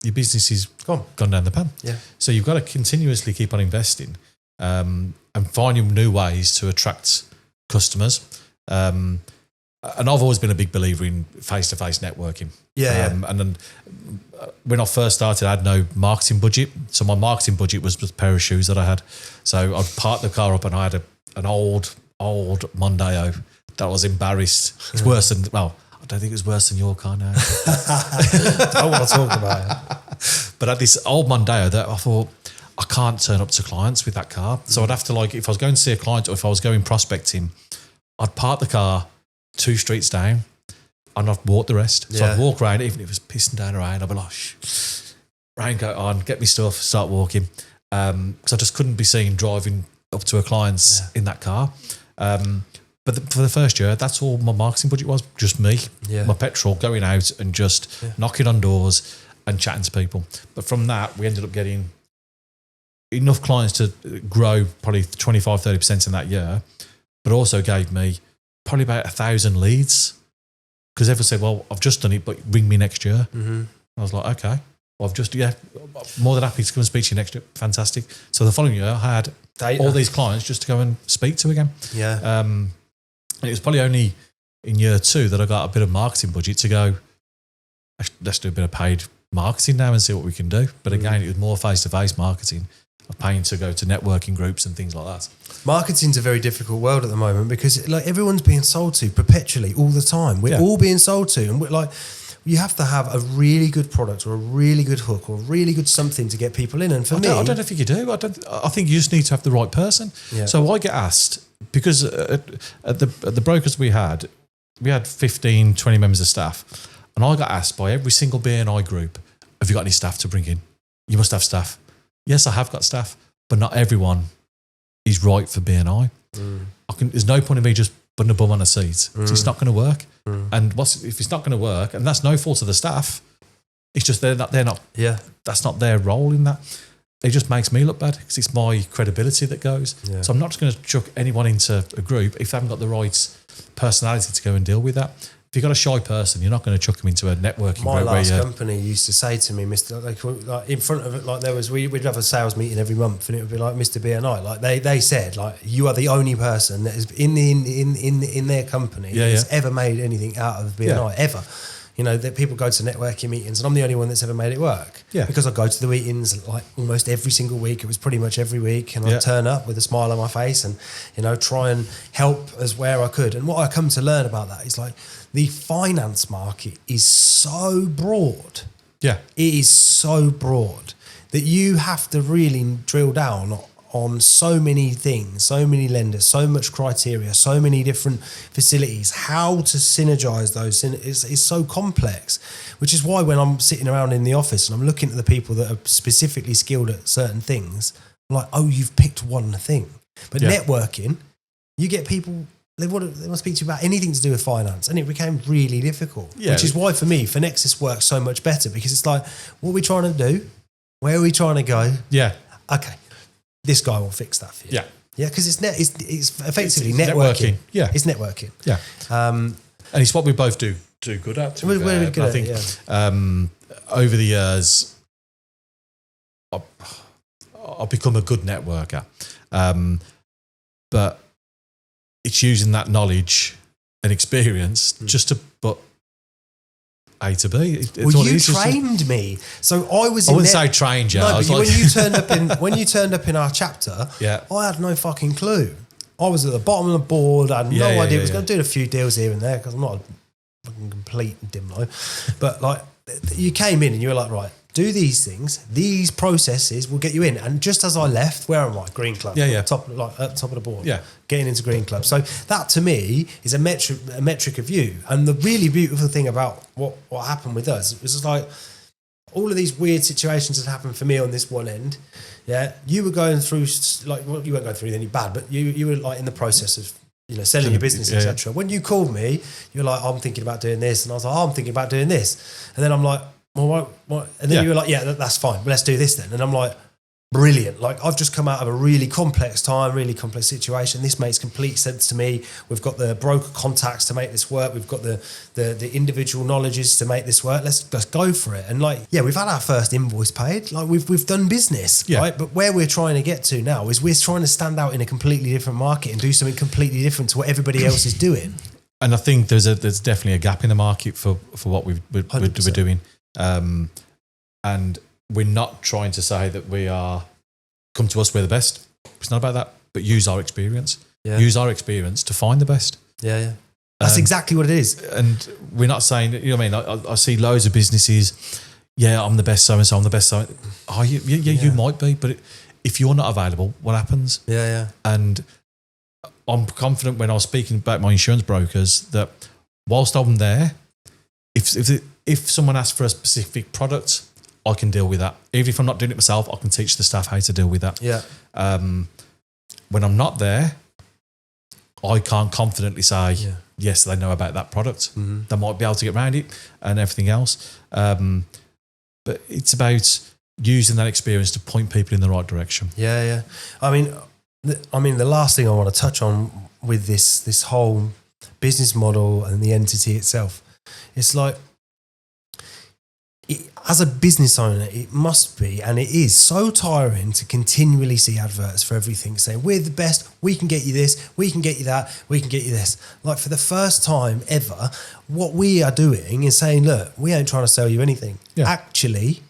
your business is gone down the pan. Yeah. So you've got to continuously keep on investing and finding new ways to attract customers. And I've always been a big believer in face-to-face networking. And then when I first started, I had no marketing budget. So my marketing budget was just a pair of shoes that I had. So I'd park the car up and I had an old Mondeo that I was embarrassed. It's worse than, well, I don't think it's worse than your car now. I want to talk about it. But I had this old Mondeo that I thought, I can't turn up to clients with that car. So I'd have to, like, if I was going to see a client or if I was going prospecting, I'd park the car 2 streets down and I'd walk the rest. So I'd walk around, even if it was pissing down rain, I'd be like, raincoat on, get me stuff, start walking. Because I just couldn't be seen driving up to a client's in that car. But for the first year, that's all my marketing budget was, just me, my petrol, going out and just knocking on doors and chatting to people. But from that, we ended up getting enough clients to grow probably 25, 30% in that year, but also gave me probably about 1,000 leads. Because everyone said, well, I've just done it, but ring me next year. Mm-hmm. I was like, okay, well, I've just, more than happy to come and speak to you next year. Fantastic. So the following year, I had all these clients just to go and speak to again. Yeah. And it was probably only in year 2 that I got a bit of marketing budget to go, let's do a bit of paid marketing now and see what we can do. But again, it was more face-to-face marketing. I'm paying to go to networking groups and things like that. Marketing's a very difficult world at the moment because like everyone's being sold to perpetually all the time. We're all being sold to, and we're like, you have to have a really good product or a really good hook or a really good something to get people in. And for me, I don't know if you do. I think you just need to have the right person. Yeah. So I get asked, because at the brokers we had 15, 20 members of staff, and I got asked by every single BNI group, have you got any staff to bring in? You must have staff. Yes, I have got staff, but not everyone is right for BNI. There's no point in me just putting a bum on a seat. It's not going to work. And if it's not going to work, and that's no fault of the staff, it's just they're not. Yeah, that's not their role in that. It just makes me look bad because it's my credibility that goes. Yeah. So I'm not just going to chuck anyone into a group if they haven't got the right personality to go and deal with that. If you've got a shy person, you're not going to chuck them into a networking group. My last company used to say to me, Mr. Like in front of it, like we'd have a sales meeting every month, and it would be like Mr. BNI. Like they said, like you are the only person that is in their company that's ever made anything out of BNI ever. You know, that people go to networking meetings, and I'm the only one that's ever made it work. Yeah. Because I go to the meetings like almost every single week. It was pretty much every week, and I'd turn up with a smile on my face and, you know, try and help as where I could. And what I come to learn about that is like the finance market is so broad. Yeah. It is so broad that you have to really drill down on so many things, so many lenders, so much criteria, so many different facilities. How to synergize those is so complex, which is why when I'm sitting around in the office and I'm looking at the people that are specifically skilled at certain things, I'm like, oh, you've picked one thing. But networking, you get people, they want to speak to you about anything to do with finance, and it became really difficult, which is why for me, Finexis works so much better, because it's like, what are we trying to do? Where are we trying to go? Yeah. Okay. This guy will fix that for you. Yeah. Yeah, because it's effectively networking. Yeah. It's networking. Yeah. And it's what we both do good at. We're good at it, over the years, I've become a good networker. But it's using that knowledge and experience just to put A to B. Well, you trained me, so I was. I wouldn't say trained you. No, but when you turned up in our chapter, I had no fucking clue. I was at the bottom of the board. I had no idea. I was going to do a few deals here and there because I'm not a fucking complete dimlo. But like, you came in and you were like, right, do these things. These processes will get you in. And just as I left, where am I? Green Club. Yeah. Top of the board. Yeah. Getting into Green Club. So that to me is a metric of you. And the really beautiful thing about what happened with us was just like all of these weird situations that happened for me on this one end. Yeah. You were going through, like, well, you weren't going through any bad, but you were like in the process of selling your business, etc. When you called me, you're like, I'm thinking about doing this. And I was like, I'm thinking about doing this. And then I'm like, well, what? And then you were like, yeah, that's fine. Well, let's do this then. And I'm like, brilliant. Like, I've just come out of a really complex time, really complex situation. This makes complete sense to me. We've got the broker contacts to make this work. We've got the individual knowledges to make this work. Let's go for it. And like, yeah, we've had our first invoice paid. Like, we've done business, right? But where we're trying to get to now is we're trying to stand out in a completely different market and do something completely different to what everybody else is doing. And I think there's definitely a gap in the market for what we're doing. And we're not trying to say that we are, come to us, we're the best. It's not about that, but use our experience. Yeah. Use our experience to find the best. Yeah. That's exactly what it is. And we're not saying, you know what I mean? I see loads of businesses, I'm the best so-and-so, I'm the best so. Oh, you might be, but if you're not available, what happens? Yeah. And I'm confident when I was speaking about my insurance brokers that whilst I'm there, if someone asks for a specific product, I can deal with that. Even if I'm not doing it myself, I can teach the staff how to deal with that. Yeah. When I'm not there, I can't confidently say, yes, they know about that product. Mm-hmm. They might be able to get around it and everything else. But it's about using that experience to point people in the right direction. Yeah. I mean, the last thing I want to touch on with this whole business model and the entity itself, it's like, as a business owner, it must be, and it is so tiring to continually see adverts for everything saying, we're the best, we can get you this, we can get you that, we can get you this. Like, for the first time ever, what we are doing is saying, look, we ain't trying to sell you anything. Yeah. Actually,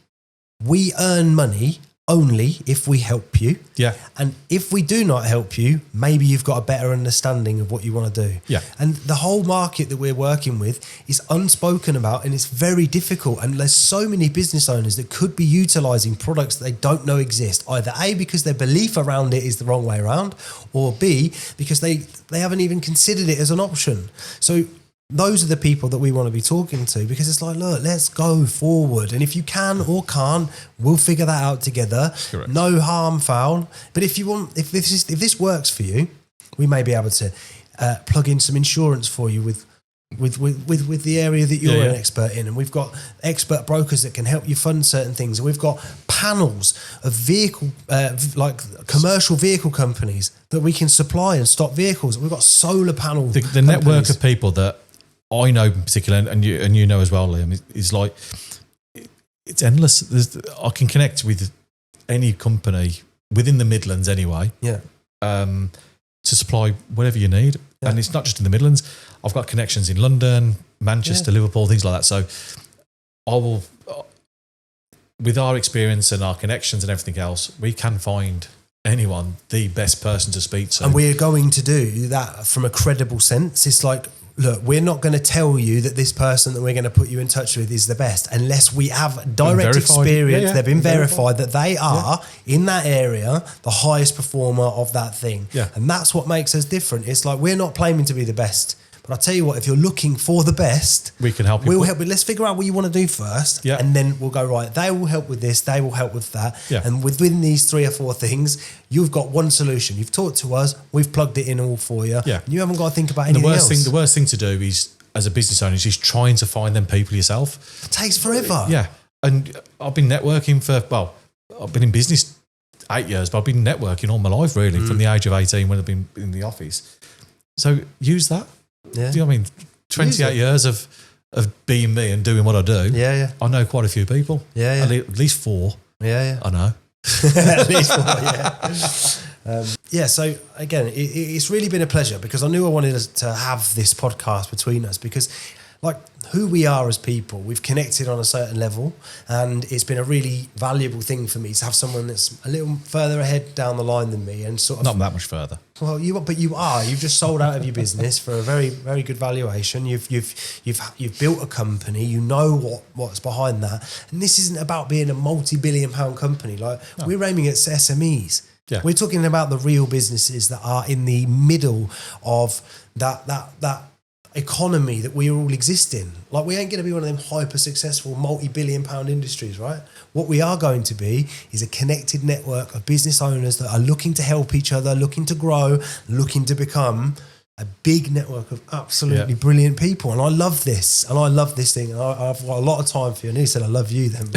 we earn money only if we help you. Yeah. And if we do not help you, maybe you've got a better understanding of what you want to do. Yeah. And the whole market that we're working with is unspoken about, and it's very difficult. And there's so many business owners that could be utilizing products that they don't know exist, either A, because their belief around it is the wrong way around, or B, because they haven't even considered it as an option. So those are the people that we want to be talking to, because it's like, look, let's go forward. And if you can or can't, we'll figure that out together. Correct. No harm foul. But if this works for you, we may be able to plug in some insurance for you with the area that you're an expert in. And we've got expert brokers that can help you fund certain things. And we've got panels of vehicle, like commercial vehicle companies that we can supply and stock vehicles. We've got solar panel. The network of people that I know in particular, and you know as well, Liam, is like, it's endless. I can connect with any company within the Midlands anyway. Yeah. To supply whatever you need. Yeah. And it's not just in the Midlands. I've got connections in London, Manchester, Liverpool, things like that. So I will, with our experience and our connections and everything else, we can find anyone the best person to speak to. And we're going to do that from a credible sense. It's like, look, we're not going to tell you that this person that we're going to put you in touch with is the best unless we have direct experience. They've been verified that they are in that area the highest performer of that thing. Yeah. And that's what makes us different. It's like, we're not claiming to be the best. But I'll tell you what, if you're looking for the best, we can help you. We'll help you. Let's figure out what you want to do first. Yeah. And then we'll go, right, they will help with this, they will help with that. Yeah. And within these 3 or 4 things, you've got one solution. You've talked to us, we've plugged it in all for you. Yeah. And you haven't got to think about anything else. The worst thing to do is, as a business owner, is just trying to find them people yourself. It takes forever. Yeah. And I've been networking I've been in business 8 years, but I've been networking all my life, really, from the age of 18 when I've been in the office. So use that. Yeah. Do you know what I mean? 28 years of being me and doing what I do. Yeah. I know quite a few people. Yeah. At least 4. Yeah. I know. At least 4, yeah. So again, it's really been a pleasure, because I knew I wanted us to have this podcast between us, because like who we are as people, we've connected on a certain level, and it's been a really valuable thing for me to have someone that's a little further ahead down the line than me, and sort of not that much further. Well, you've just sold out of your business for a very, very good valuation. You've built a company. You know what's behind that, and this isn't about being a multi-billion-pound company. We're aiming at SMEs. Yeah. We're talking about the real businesses that are in the middle of that economy that we all exist in. Like, we ain't going to be one of them hyper successful multi-billion-pound industries, right? What we are going to be is a connected network of business owners that are looking to help each other, looking to grow, looking to become a big network of absolutely brilliant people. And I love this. And I love this thing. And I've got a lot of time for you. I nearly said I love you then.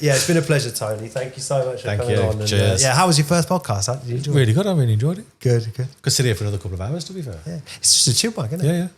Yeah, it's been a pleasure, Tony. Thank you so much for coming on. And, Cheers. how was your first podcast? How did you enjoy it? Really good. I really enjoyed it. Good. Could sit here for another couple of hours, to be fair. Yeah. It's just a chill bug, isn't it? Yeah.